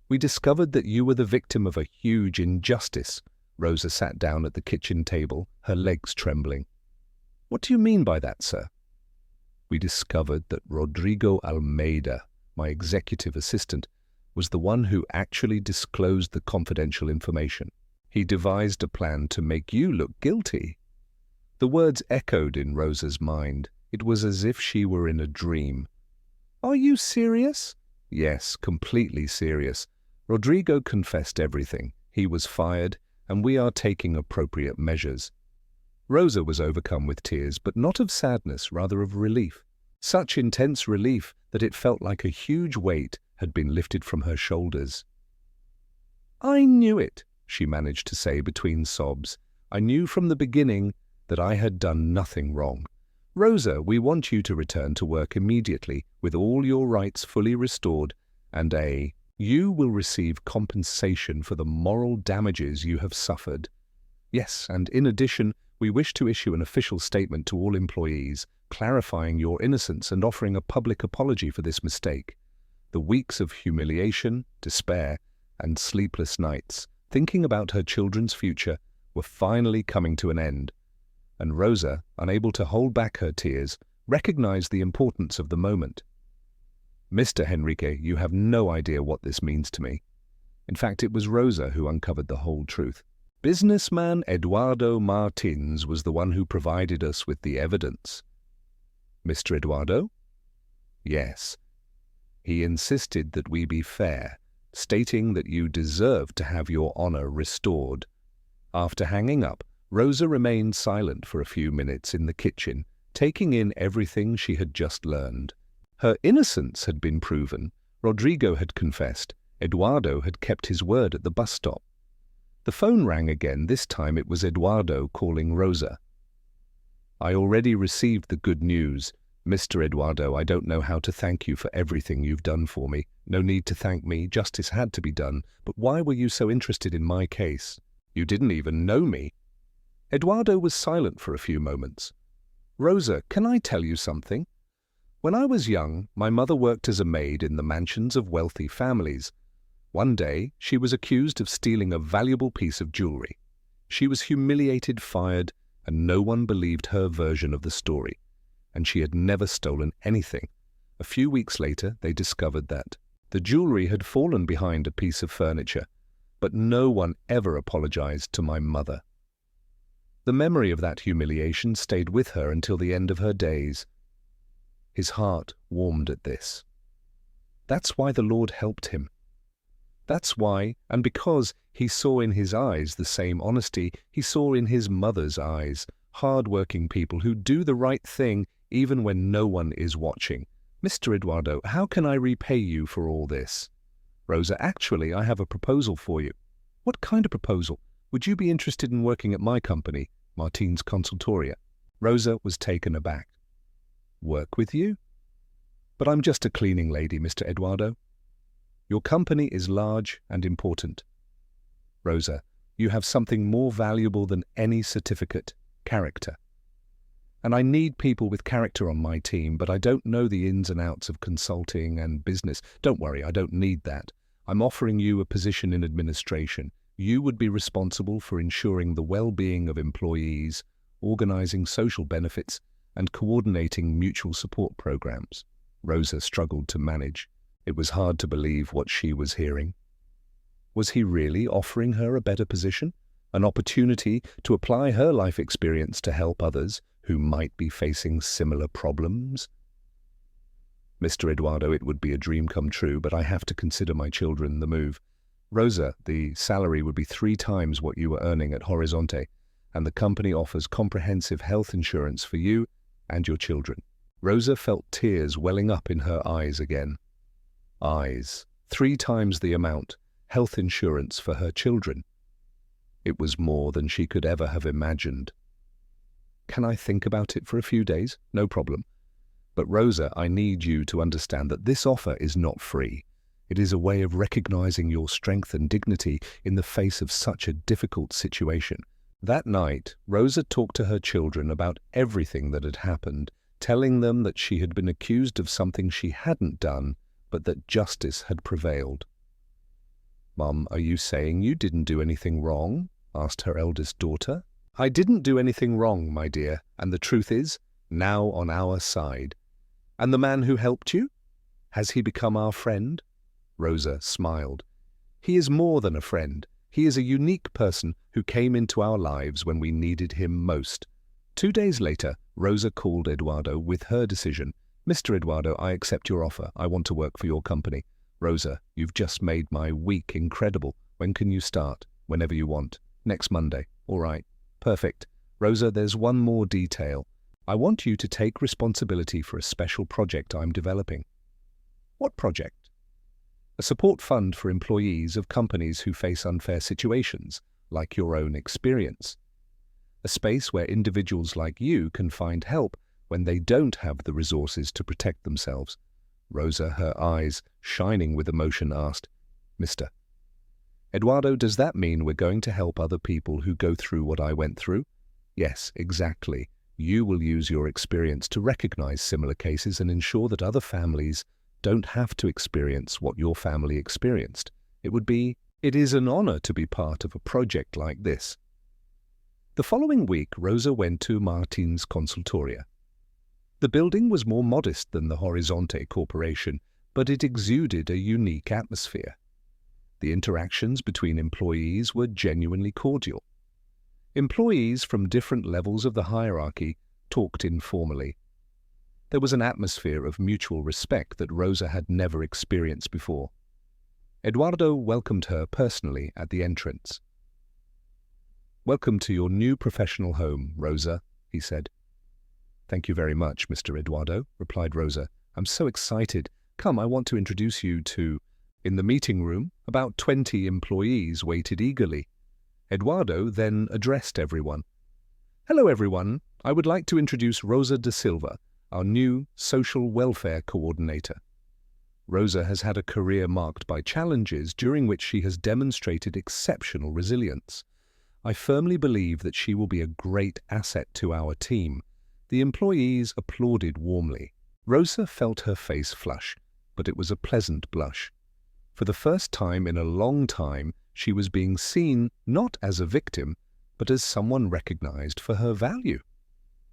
S1: We discovered that you were the victim of a huge injustice. Rosa sat down at the kitchen table, her legs trembling. What do you mean by that, sir? We discovered that Rodrigo Almeida, my executive assistant, was the one who actually disclosed the confidential information. He devised a plan to make you look guilty. The words echoed in Rosa's mind. It was as if she were in a dream. Are you serious? Yes, completely serious. Rodrigo confessed everything. He was fired, and we are taking appropriate measures. Rosa was overcome with tears, but not of sadness, rather of relief. Such intense relief that it felt like a huge weight had been lifted from her shoulders. I knew it, she managed to say between sobs. I knew from the beginning that I had done nothing wrong. Rosa, we want you to return to work immediately with all your rights fully restored and you will receive compensation for the moral damages you have suffered. Yes, and in addition, we wish to issue an official statement to all employees, clarifying your innocence and offering a public apology for this mistake. The weeks of humiliation, despair, and sleepless nights, thinking about her children's future, were finally coming to an end. And Rosa, unable to hold back her tears, recognized the importance of the moment. Mr. Henrique, you have no idea what this means to me. In fact, it was Rosa who uncovered the whole truth. Businessman Eduardo Martins was the one who provided us with the evidence. Mr. Eduardo? Yes. He insisted that we be fair, stating that you deserved to have your honor restored. After hanging up, Rosa remained silent for a few minutes in the kitchen, taking in everything she had just learned. Her innocence had been proven, Rodrigo had confessed, Eduardo had kept his word at the bus stop. The phone rang again. This time it was Eduardo calling Rosa. I already received the good news. Mr. Eduardo, I don't know how to thank you for everything you've done for me. No need to thank me, justice had to be done. But why were you so interested in my case? You didn't even know me. Eduardo was silent for a few moments. Rosa, can I tell you something? When I was young, my mother worked as a maid in the mansions of wealthy families. One day, she was accused of stealing a valuable piece of jewelry. She was humiliated, fired, and no one believed her version of the story. And she had never stolen anything. A few weeks later, they discovered that the jewelry had fallen behind a piece of furniture, but no one ever apologized to my mother. The memory of that humiliation stayed with her until the end of her days. His heart warmed at this. That's why the Lord helped him. That's why, and because he saw in his eyes the same honesty he saw in his mother's eyes, hard-working people who do the right thing even when no one is watching. Mr. Eduardo, how can I repay you for all this? Rosa, actually, I have a proposal for you. What kind of proposal? Would you be interested in working at my company, Martins Consultoria? Rosa was taken aback. Work with you? But I'm just a cleaning lady, Mr. Eduardo. Your company is large and important. Rosa, you have something more valuable than any certificate, character. And I need people with character on my team, but I don't know the ins and outs of consulting and business. Don't worry, I don't need that. I'm offering you a position in administration. You would be responsible for ensuring the well-being of employees, organizing social benefits, and coordinating mutual support programs. Rosa struggled to manage. It was hard to believe what she was hearing. Was he really offering her a better position? An opportunity to apply her life experience to help others who might be facing similar problems? Mr. Eduardo, it would be a dream come true, but I have to consider my children, the move. Rosa, the salary would be 3 times what you were earning at Horizonte, and the company offers comprehensive health insurance for you and your children. Rosa felt tears welling up in her eyes again. Eyes. 3 times the amount. Health insurance for her children. It was more than she could ever have imagined. Can I think about it for a few days? No problem. But Rosa, I need you to understand that this offer is not free. It is a way of recognizing your strength and dignity in the face of such a difficult situation. That night, Rosa talked to her children about everything that had happened, telling them that she had been accused of something she hadn't done, but that justice had prevailed. "Mum, are you saying you didn't do anything wrong?" asked her eldest daughter. "I didn't do anything wrong, my dear, and the truth is, now on our side." "And the man who helped you? Has he become our friend?" Rosa smiled. "He is more than a friend. He is a unique person who came into our lives when we needed him most." 2 days later, Rosa called Eduardo with her decision. "Mr. Eduardo, I accept your offer. I want to work for your company." "Rosa, you've just made my week incredible. When can you start?" "Whenever you want." "Next Monday." "All right. Perfect. Rosa, there's one more detail. I want you to take responsibility for a special project I'm developing." "What project?" "A support fund for employees of companies who face unfair situations, like your own experience. A space where individuals like you can find help when they don't have the resources to protect themselves. Rosa, her eyes shining with emotion, asked, "Mr. Eduardo, does that mean we're going to help other people who go through what I went through?" "Yes, exactly. You will use your experience to recognize similar cases and ensure that other families don't have to experience what your family experienced. It is an honor to be part of a project like this." The following week, Rosa went to Martin's consultoria. The building was more modest than the Horizonte Corporation, but it exuded a unique atmosphere. The interactions between employees were genuinely cordial. Employees from different levels of the hierarchy talked informally. There was an atmosphere of mutual respect that Rosa had never experienced before. Eduardo welcomed her personally at the entrance. "Welcome to your new professional home, Rosa," he said. "Thank you very much, Mr. Eduardo," replied Rosa. "I'm so excited. Come, I want to introduce you to—" In the meeting room, about 20 employees waited eagerly. Eduardo then addressed everyone. "Hello, everyone. I would like to introduce Rosa da Silva, our new social welfare coordinator. Rosa has had a career marked by challenges during which she has demonstrated exceptional resilience. I firmly believe that she will be a great asset to our team." The employees applauded warmly. Rosa felt her face flush, but it was a pleasant blush. For the first time in a long time, she was being seen not as a victim, but as someone recognized for her value.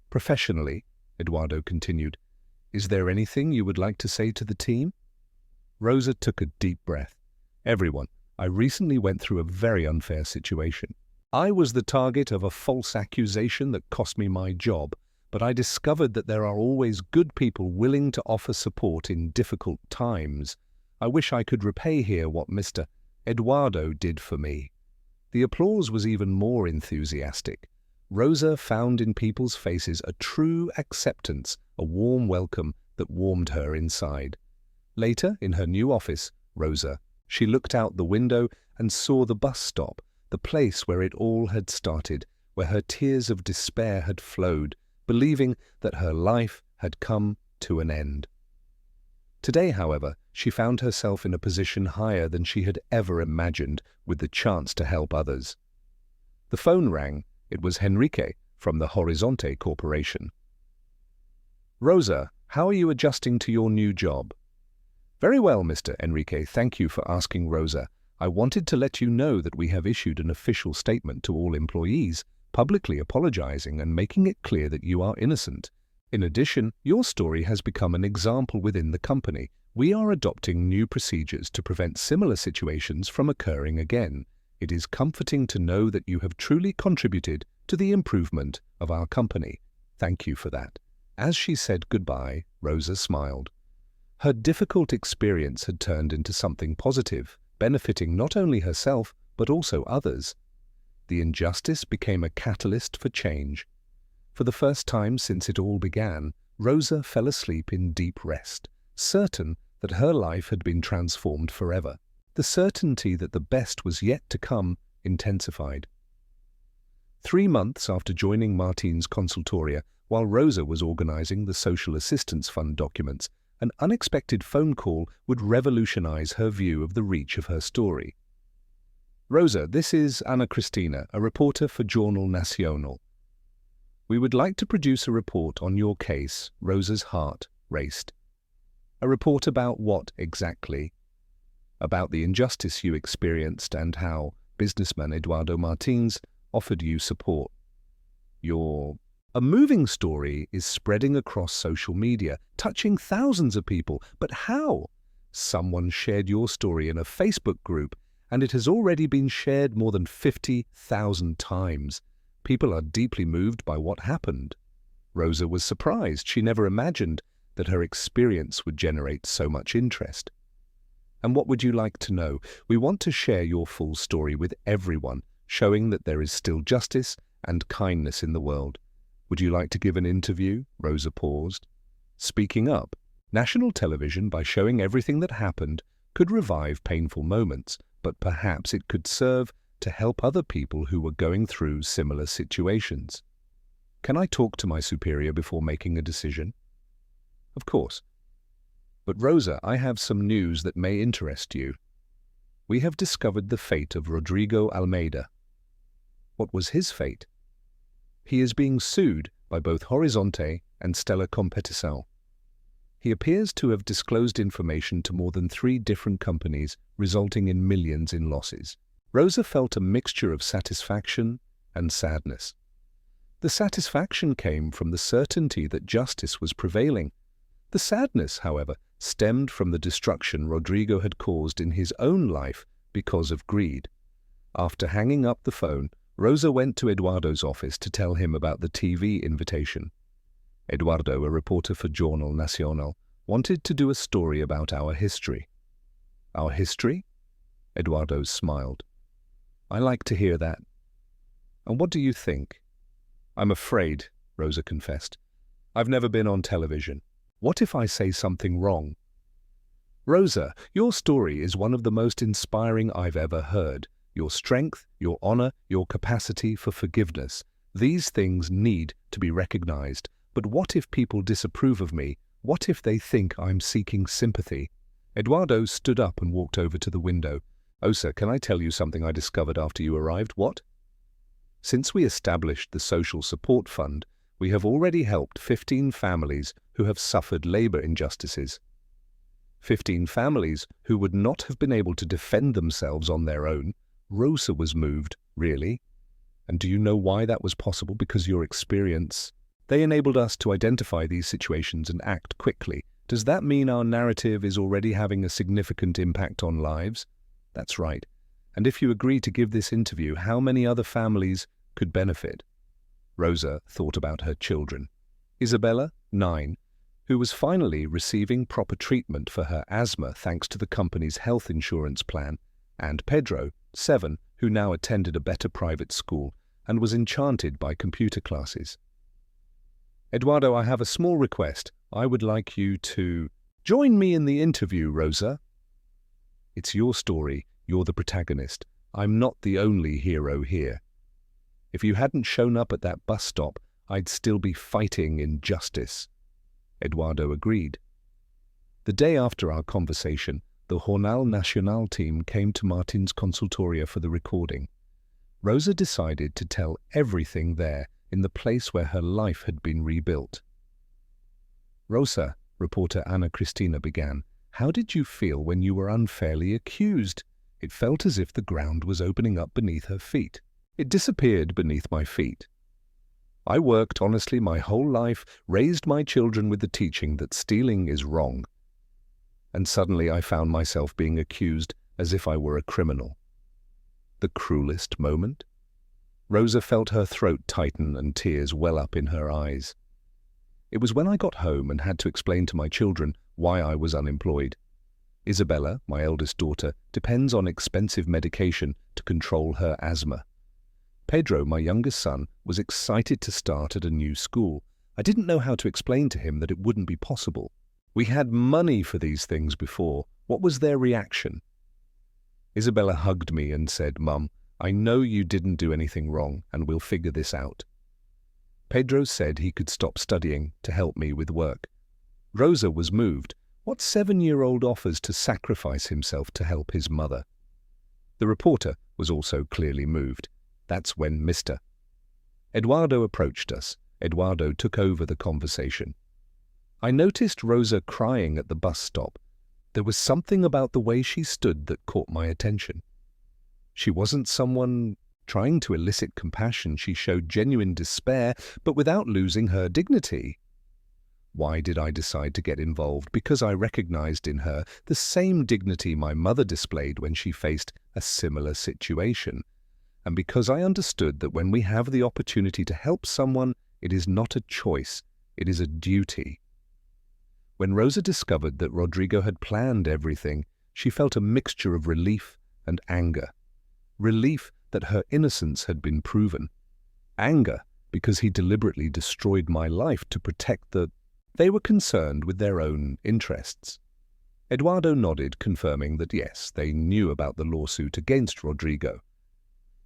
S1: "Professionally," Eduardo continued, "is there anything you would like to say to the team?" Rosa took a deep breath. "Everyone, I recently went through a very unfair situation. I was the target of a false accusation that cost me my job, but I discovered that there are always good people willing to offer support in difficult times. I wish I could repay here what Mr. Eduardo did for me." The applause was even more enthusiastic. Rosa found in people's faces a true acceptance, a warm welcome that warmed her inside. Later, in her new office, she looked out the window and saw the bus stop, the place where it all had started, where her tears of despair had flowed, believing that her life had come to an end. Today, however, she found herself in a position higher than she had ever imagined, with the chance to help others. The phone rang. It was Henrique from the Horizonte Corporation. "Rosa, how are you adjusting to your new job?" "Very well, Mr. Enrique. Thank you for asking, Rosa. I wanted to let you know that we have issued an official statement to all employees, publicly apologizing and making it clear that you are innocent. In addition, your story has become an example within the company. We are adopting new procedures to prevent similar situations from occurring again. It is comforting to know that you have truly contributed to the improvement of our company. Thank you for that." As she said goodbye, Rosa smiled. Her difficult experience had turned into something positive, benefiting not only herself, but also others. The injustice became a catalyst for change. For the first time since it all began, Rosa fell asleep in deep rest, certain that her life had been transformed forever. The certainty that the best was yet to come intensified. 3 months after joining Martin's consultoria, while Rosa was organizing the Social Assistance Fund documents, an unexpected phone call would revolutionize her view of the reach of her story. "Rosa, this is Ana Cristina, a reporter for Jornal Nacional. We would like to produce a report on your case." Rosa's heart raced. "A report about what exactly?" "About the injustice you experienced and how businessman Eduardo Martins offered you support. A moving story is spreading across social media, touching thousands of people. But how? Someone shared your story in a Facebook group, and it has already been shared more than 50,000 times. People are deeply moved by what happened." Rosa was surprised. She never imagined that her experience would generate so much interest. "And what would you like to know?" "We want to share your full story with everyone, showing that there is still justice and kindness in the world. Would you like to give an interview?" Rosa paused. Speaking up, national television, by showing everything that happened, could revive painful moments, but perhaps it could serve to help other people who were going through similar situations. Can I talk to my superior before making a decision? Of course. But Rosa, I have some news that may interest you. We have discovered the fate of Rodrigo Almeida. What was his fate? He is being sued by both Horizonte and Stella Competição. He appears to have disclosed information to more than 3 different companies, resulting in millions in losses. Rosa felt a mixture of satisfaction and sadness. The satisfaction came from the certainty that justice was prevailing. The sadness, however, stemmed from the destruction Rodrigo had caused in his own life because of greed. After hanging up the phone, Rosa went to Eduardo's office to tell him about the TV invitation. Eduardo, a reporter for Jornal Nacional, wanted to do a story about our history. Our history? Eduardo smiled. I like to hear that. And what do you think? I'm afraid, Rosa confessed. I've never been on television. What if I say something wrong? Rosa, your story is one of the most inspiring I've ever heard. Your strength, your honor, your capacity for forgiveness. These things need to be recognized. But what if people disapprove of me? What if they think I'm seeking sympathy? Eduardo stood up and walked over to the window. Rosa, can I tell you something I discovered after you arrived? What? Since we established the Social Support Fund, we have already helped 15 families who have suffered labor injustices. 15 families who would not have been able to defend themselves on their own. Rosa was moved, really. And do you know why that was possible? Because your experience. They enabled us to identify these situations and act quickly. Does that mean our narrative is already having a significant impact on lives? That's right. And if you agree to give this interview, how many other families could benefit? Rosa thought about her children. Isabella, 9, who was finally receiving proper treatment for her asthma thanks to the company's health insurance plan, and Pedro, 7, who now attended a better private school and was enchanted by computer classes. Eduardo, I have a small request. I would like you to join me in the interview, Rosa. It's your story. You're the protagonist. I'm not the only hero here. If you hadn't shown up at that bus stop, I'd still be fighting injustice. Eduardo agreed. The day after our conversation, the Jornal Nacional team came to Martin's consultoria for the recording. Rosa decided to tell everything there in the place where her life had been rebuilt. Rosa, reporter Ana Cristina began, how did you feel when you were unfairly accused? It felt as if the ground was opening up beneath her feet. It disappeared beneath my feet. I worked honestly my whole life, raised my children with the teaching that stealing is wrong. And suddenly I found myself being accused as if I were a criminal. The cruelest moment? Rosa felt her throat tighten and tears well up in her eyes. It was when I got home and had to explain to my children why I was unemployed. Isabella, my eldest daughter, depends on expensive medication to control her asthma. Pedro, my youngest son, was excited to start at a new school. I didn't know how to explain to him that it wouldn't be possible. We had money for these things before. What was their reaction? Isabella hugged me and said, Mum, I know you didn't do anything wrong, and we'll figure this out. Pedro said he could stop studying to help me with work. Rosa was moved. What 7-year-old offers to sacrifice himself to help his mother? The reporter was also clearly moved. That's when Mr. Eduardo approached us. Eduardo took over the conversation. I noticed Rosa crying at the bus stop. There was something about the way she stood that caught my attention. She wasn't someone trying to elicit compassion. She showed genuine despair, but without losing her dignity. Why did I decide to get involved? Because I recognized in her the same dignity my mother displayed when she faced a similar situation. And because I understood that when we have the opportunity to help someone, it is not a choice, it is a duty. When Rosa discovered that Rodrigo had planned everything, she felt a mixture of relief and anger. Relief that her innocence had been proven. Anger because he deliberately destroyed my life to protect the... They were concerned with their own interests. Eduardo nodded, confirming that yes, they knew about the lawsuit against Rodrigo.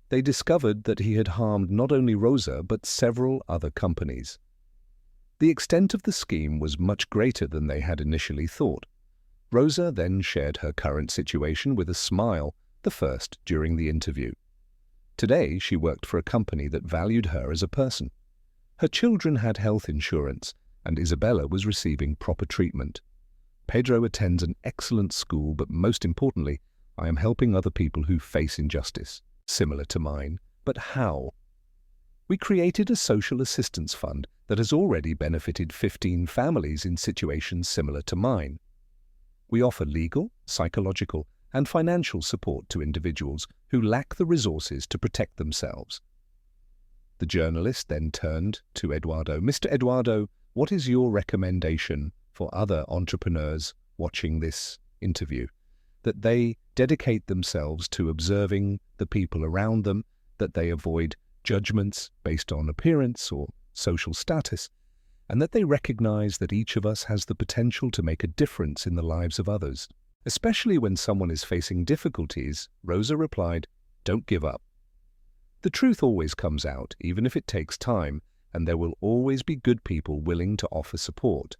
S1: they discovered that he had harmed not only Rosa but several other companies. The extent of the scheme was much greater than they had initially thought. Rosa then shared her current situation with a smile, the first during the interview. Today, she worked for a company that valued her as a person. Her children had health insurance, and Isabella was receiving proper treatment. Pedro attends an excellent school, but most importantly, I am helping other people who face injustice, similar to mine. But how? We created a social assistance fund that has already benefited 15 families in situations similar to mine. We offer legal, psychological, and financial support to individuals who lack the resources to protect themselves. The journalist then turned to Eduardo. Mr. Eduardo, what is your recommendation for other entrepreneurs watching this interview? That they dedicate themselves to observing the people around them, that they avoid judgments based on appearance or social status, and that they recognize that each of us has the potential to make a difference in the lives of others. Especially when someone is facing difficulties, Rosa replied, "Don't give up. The truth always comes out, even if it takes time, and there will always be good people willing to offer support.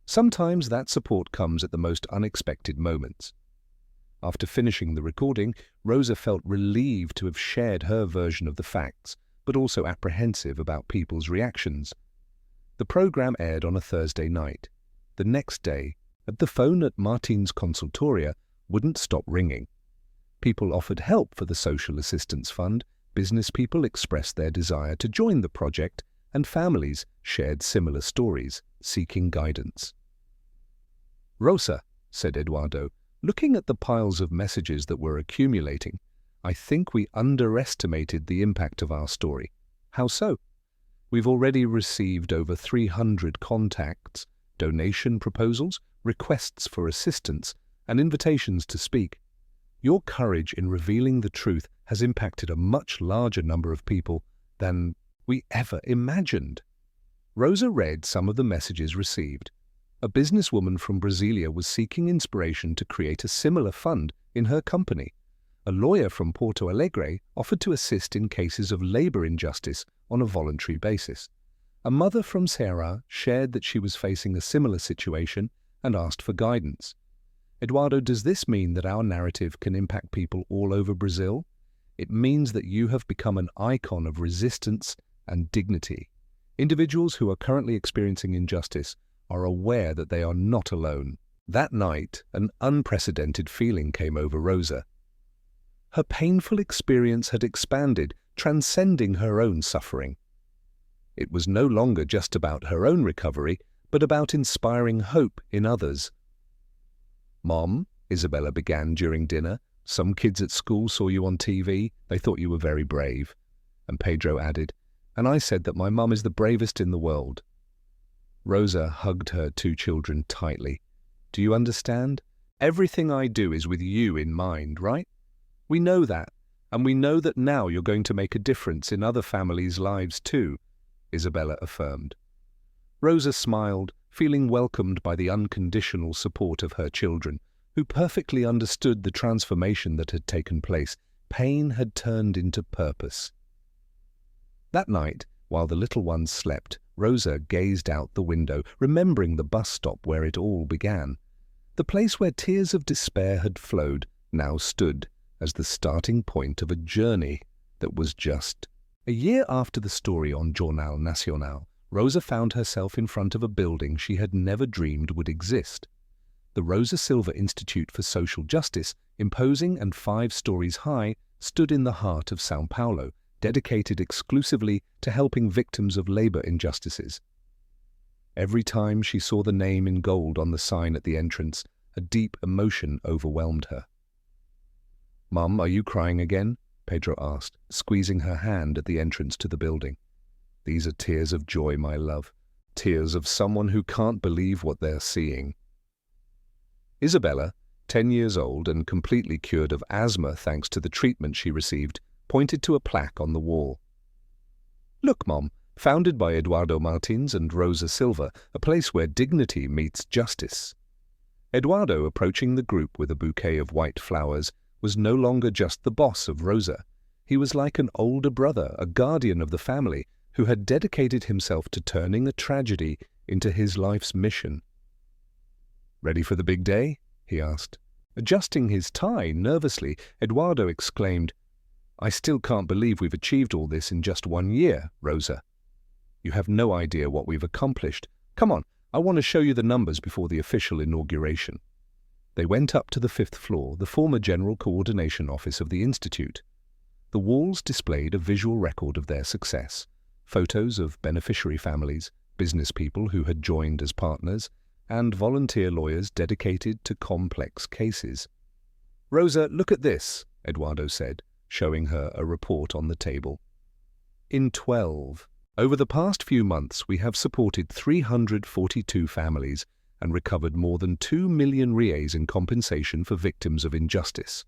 S1: Sometimes that support comes at the most unexpected moments." After finishing the recording, Rosa felt relieved to have shared her version of the facts, but also apprehensive about people's reactions. The program aired on a Thursday night. The next day, the phone at Martin's consultoria wouldn't stop ringing. People offered help for the Social Assistance Fund, business people expressed their desire to join the project, and families shared similar stories, seeking guidance. "Rosa," said Eduardo, looking at the piles of messages that were accumulating, "I think we underestimated the impact of our story." "How so?" "We've already received over 300 contacts, donation proposals, requests for assistance, and invitations to speak. Your courage in revealing the truth has impacted a much larger number of people than we ever imagined." Rosa read some of the messages received. A businesswoman from Brasilia was seeking inspiration to create a similar fund in her company. A lawyer from Porto Alegre offered to assist in cases of labor injustice on a voluntary basis. A mother from Ceará shared that she was facing a similar situation and asked for guidance. "Eduardo, does this mean that our narrative can impact people all over Brazil? It means that you have become an icon of resistance and dignity. Individuals who are currently experiencing injustice are aware that they are not alone." That night, an unprecedented feeling came over Rosa. Her painful experience had expanded, transcending her own suffering. It was no longer just about her own recovery, but about inspiring hope in others. "Mom," Isabella began during dinner, "some kids at school saw you on TV. They thought you were very brave." And Pedro added, "And I said that my mom is the bravest in the world." Rosa hugged her 2 children tightly. "Do you understand? Everything I do is with you in mind, right? We know that, and we know that now you're going to make a difference in other families' lives too," Isabella affirmed. Rosa smiled, feeling welcomed by the unconditional support of her children, who perfectly understood the transformation that had taken place. Pain had turned into purpose. That night, while the little ones slept, Rosa gazed out the window, remembering the bus stop where it all began. The place where tears of despair had flowed now stood as the starting point of a journey that was just. A year after the story on Jornal Nacional, Rosa found herself in front of a building she had never dreamed would exist. The Rosa Silva Institute for Social Justice, imposing and 5 stories high, stood in the heart of São Paulo, dedicated exclusively to helping victims of labor injustices. Every time she saw the name in gold on the sign at the entrance, a deep emotion overwhelmed her. "Mum, are you crying again?" Pedro asked, squeezing her hand at the entrance to the building. "These are tears of joy, my love, tears of someone who can't believe what they're seeing." Isabella, 10 years old and completely cured of asthma thanks to the treatment she received, pointed to a plaque on the wall. "Look, Mom, founded by Eduardo Martins and Rosa Silva, a place where dignity meets justice." Eduardo, approaching the group with a bouquet of white flowers, was no longer just the boss of Rosa. He was like an older brother, a guardian of the family, who had dedicated himself to turning a tragedy into his life's mission. "Ready for the big day?" he asked. Adjusting his tie nervously, Eduardo exclaimed, "I still can't believe we've achieved all this in just 1 year, Rosa. You have no idea what we've accomplished. Come on, I want to show you the numbers before the official inauguration." They went up to the 5th floor, the former General Coordination Office of the Institute. The walls displayed a visual record of their success. Photos of beneficiary families, business people who had joined as partners, and volunteer lawyers dedicated to complex cases. "Rosa, look at this," Eduardo said, showing her a report on the table. Over the past few months, we have supported 342 families and recovered more than 2 million reais in compensation for victims of injustice.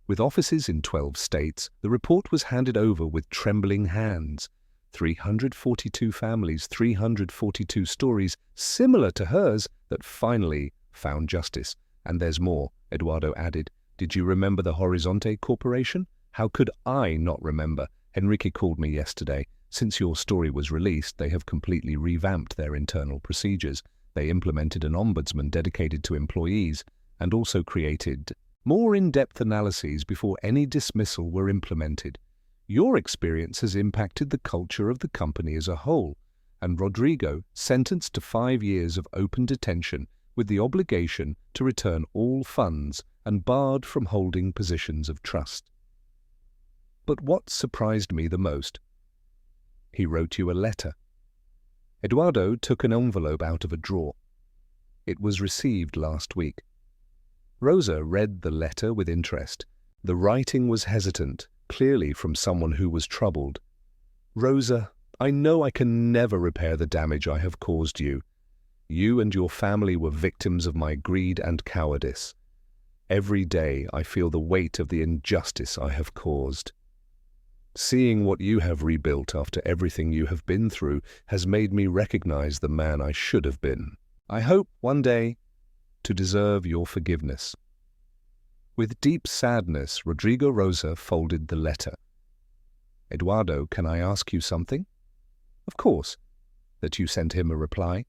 S1: With offices in 12 states, the report was handed over with trembling hands. 342 families, 342 stories similar to hers that finally found justice. And there's more, Eduardo added. "Did you remember the Horizonte Corporation? How could I not remember? Henrique called me yesterday. Since your story was released, they have completely revamped their internal procedures. They implemented an ombudsman dedicated to employees and also created more in-depth analyses before any dismissal were implemented. Your experience has impacted the culture of the company as a whole, and Rodrigo sentenced to 5 years of open detention with the obligation to return all funds and barred from holding positions of trust. But what surprised me the most? He wrote you a letter." Eduardo took an envelope out of a drawer. "It was received last week." Rosa read the letter with interest. The writing was hesitant, clearly from someone who was troubled. "Rosa, I know I can never repair the damage I have caused you. You and your family were victims of my greed and cowardice. Every day I feel the weight of the injustice I have caused. Seeing what you have rebuilt after everything you have been through has made me recognize the man I should have been. I hope one day to deserve your forgiveness." With deep sadness, Rodrigo Rosa folded the letter. "Eduardo, can I ask you something?" "Of course." "That you sent him a reply?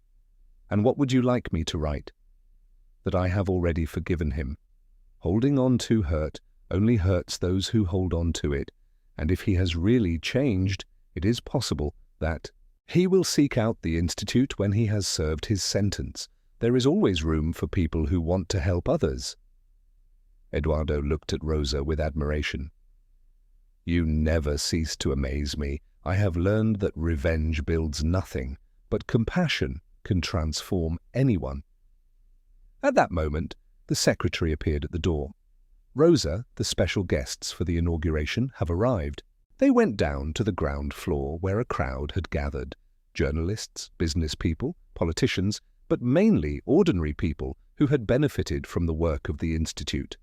S1: And what would you like me to write?" "That I have already forgiven him. Holding on to hurt only hurts those who hold on to it. And if he has really changed, it is possible that he will seek out the Institute when he has served his sentence. There is always room for people who want to help others." Eduardo looked at Rosa with admiration. "You never cease to amaze me. I have learned that revenge builds nothing, but compassion can transform anyone." At that moment, the secretary appeared at the door. "Rosa, the special guests for the inauguration have arrived." They went down to the ground floor where a crowd had gathered. Journalists, business people, politicians, but mainly ordinary people who had benefited from the work of the Institute.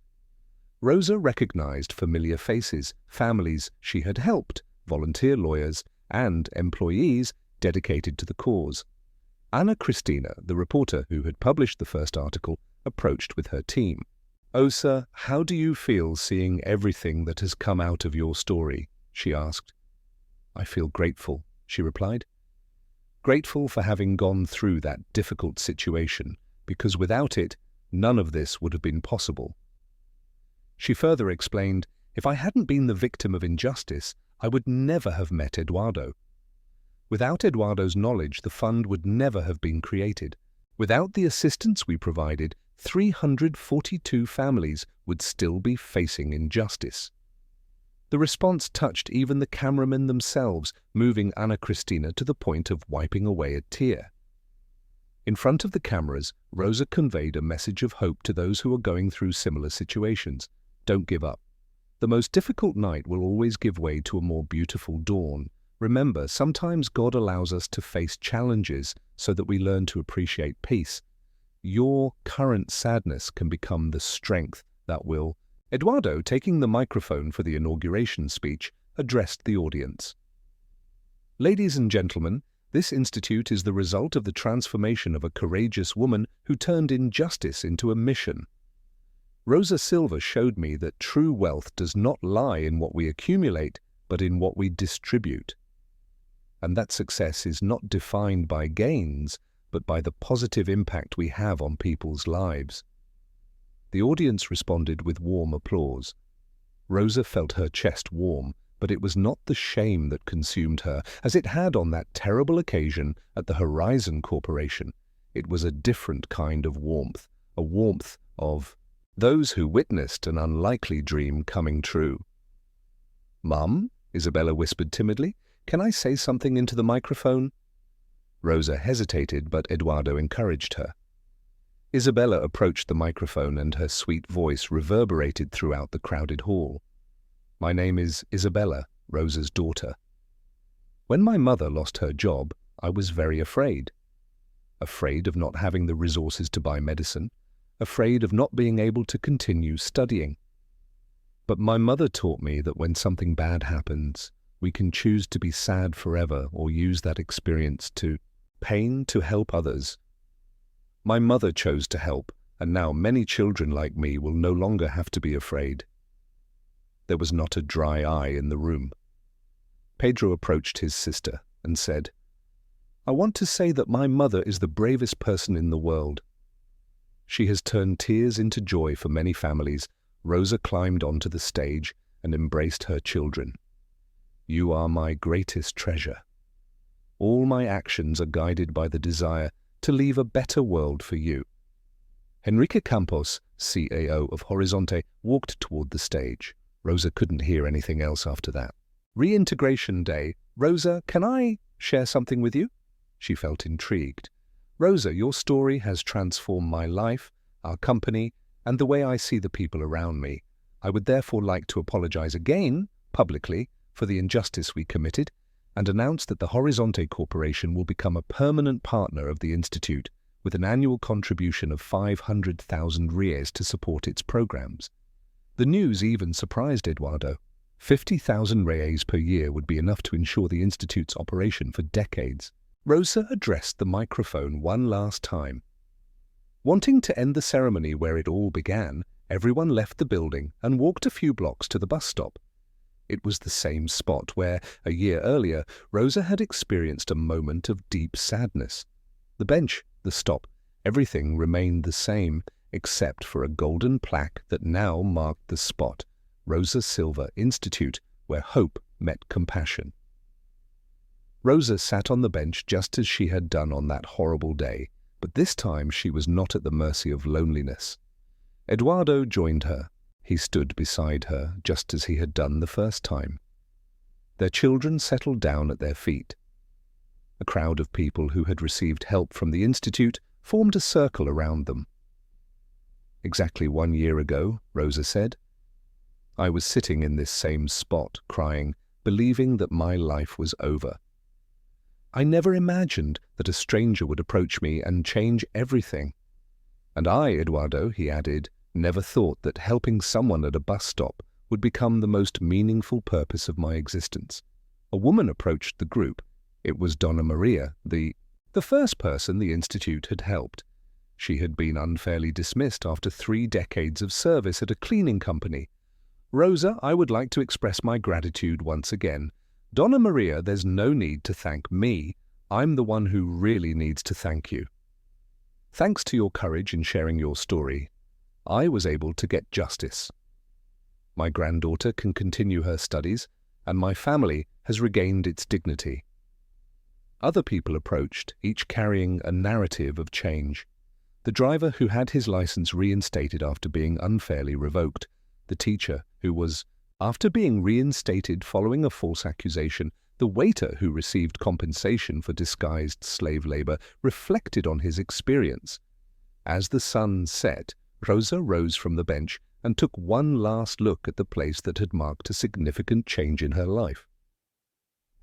S1: Rosa recognized familiar faces, families she had helped, volunteer lawyers, and employees dedicated to the cause. Ana Cristina, the reporter who had published the first article, approached with her team. "Osa, how do you feel seeing everything that has come out of your story?" she asked. "I feel grateful," she replied. "Grateful for having gone through that difficult situation, because without it, none of this would have been possible." She further explained, "If I hadn't been the victim of injustice, I would never have met Eduardo. Without Eduardo's knowledge, the fund would never have been created. Without the assistance we provided, 342 families would still be facing injustice." The response touched even the cameramen themselves, moving Ana Cristina to the point of wiping away a tear. In front of the cameras, Rosa conveyed a message of hope to those who are going through similar situations. Don't give up. The most difficult night will always give way to a more beautiful dawn. Remember, sometimes God allows us to face challenges so that we learn to appreciate peace. Your current sadness can become the strength that will. Eduardo, taking the microphone for the inauguration speech, addressed the audience. "Ladies and gentlemen, this institute is the result of the transformation of a courageous woman who turned injustice into a mission. Rosa Silva showed me that true wealth does not lie in what we accumulate, but in what we distribute. And that success is not defined by gains, but by the positive impact we have on people's lives. The audience responded with warm applause. Rosa felt her chest warm, but it was not the shame that consumed her, as it had on that terrible occasion at the Horizon Corporation. It was a different kind of warmth, a warmth of those who witnessed an unlikely dream coming true. "Mum," Isabella whispered timidly, "can I say something into the microphone?" Rosa hesitated, but Eduardo encouraged her. Isabella approached the microphone and her sweet voice reverberated throughout the crowded hall. "My name is Isabella, Rosa's daughter. When my mother lost her job, I was very afraid. Afraid of not having the resources to buy medicine, afraid of not being able to continue studying. But my mother taught me that when something bad happens, we can choose to be sad forever or use that experience to help others. My mother chose to help, and now many children like me will no longer have to be afraid." There was not a dry eye in the room. Pedro approached his sister and said, "I want to say that my mother is the bravest person in the world. She has turned tears into joy for many families." Rosa climbed onto the stage and embraced her children. "You are my greatest treasure. All my actions are guided by the desire to leave a better world for you." Enrique Campos, CAO of Horizonte, walked toward the stage. Rosa couldn't hear anything else after that. Reintegration Day. "Rosa, can I share something with you?" She felt intrigued. "Rosa, your story has transformed my life, our company, and the way I see the people around me. I would therefore like to apologize again, publicly, for the injustice we committed, and announce that the Horizonte Corporation will become a permanent partner of the Institute, with an annual contribution of 500,000 reais to support its programs." The news even surprised Eduardo. 50,000 reais per year would be enough to ensure the Institute's operation for decades. Rosa addressed the microphone one last time. Wanting to end the ceremony where it all began, everyone left the building and walked a few blocks to the bus stop. It was the same spot where, a year earlier, Rosa had experienced a moment of deep sadness. The bench, the stop, everything remained the same, except for a golden plaque that now marked the spot, Rosa Silva Institute, where hope met compassion. Rosa sat on the bench just as she had done on that horrible day, but this time she was not at the mercy of loneliness. Eduardo joined her. He stood beside her, just as he had done the first time. Their children settled down at their feet. A crowd of people who had received help from the Institute formed a circle around them. "Exactly 1 year ago," Rosa said, "I was sitting in this same spot, crying, believing that my life was over. I never imagined that a stranger would approach me and change everything. And I, Eduardo," he added, "never thought that helping someone at a bus stop would become the most meaningful purpose of my existence." A woman approached the group. It was Donna Maria, the first person the Institute had helped. She had been unfairly dismissed after 3 decades of service at a cleaning company. "Rosa, I would like to express my gratitude once again. Donna Maria, there's no need to thank me. I'm the one who really needs to thank you. Thanks to your courage in sharing your story, I was able to get justice. My granddaughter can continue her studies, and my family has regained its dignity." Other people approached, each carrying a narrative of change. The driver who had his license reinstated after being unfairly revoked. The teacher who was, after being reinstated following a false accusation. The waiter who received compensation for disguised slave labor reflected on his experience. As the sun set, Rosa rose from the bench and took one last look at the place that had marked a significant change in her life.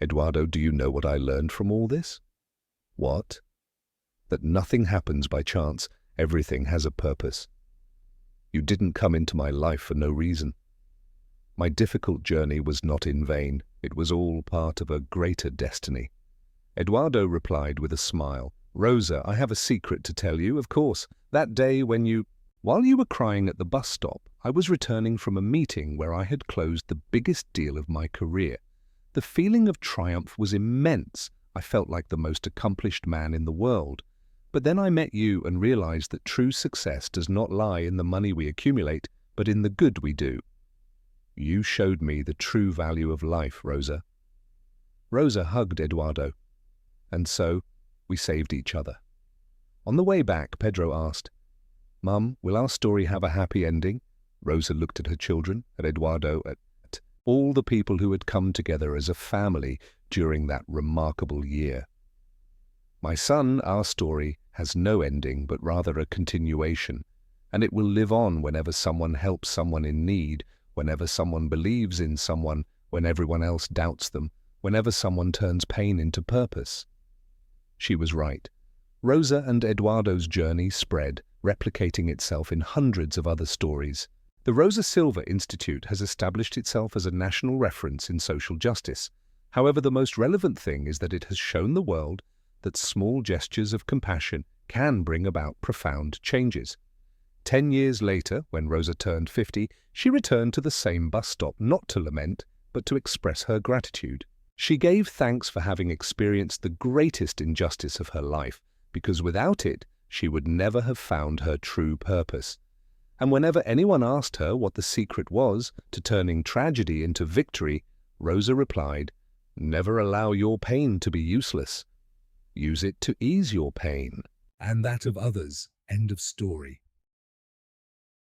S1: "Eduardo, do you know what I learned from all this?" "What?" "That nothing happens by chance. Everything has a purpose. You didn't come into my life for no reason. My difficult journey was not in vain. It was all part of a greater destiny." Eduardo replied with a smile. "Rosa, I have a secret to tell you, of course. That day when you While you were crying at the bus stop, I was returning from a meeting where I had closed the biggest deal of my career. The feeling of triumph was immense. I felt like the most accomplished man in the world. But then I met you and realized that true success does not lie in the money we accumulate, but in the good we do. You showed me the true value of life, Rosa. Rosa hugged Eduardo. And so, we saved each other. On the way back, Pedro asked, "Mum, will our story have a happy ending?" Rosa looked at her children, at Eduardo, at all the people who had come together as a family during that remarkable year. "My son, our story has no ending, but rather a continuation, and it will live on whenever someone helps someone in need, whenever someone believes in someone, when everyone else doubts them, whenever someone turns pain into purpose." She was right. Rosa and Eduardo's journey spread, replicating itself in hundreds of other stories. The Rosa Silva Institute has established itself as a national reference in social justice. However, the most relevant thing is that it has shown the world that small gestures of compassion can bring about profound changes. 10 years later, when Rosa turned 50, she returned to the same bus stop not to lament, but to express her gratitude. She gave thanks for having experienced the greatest injustice of her life, because without it, she would never have found her true purpose. And whenever anyone asked her what the secret was to turning tragedy into victory, Rosa replied, "Never allow your pain to be useless. Use it to ease your pain and that of others." End of story.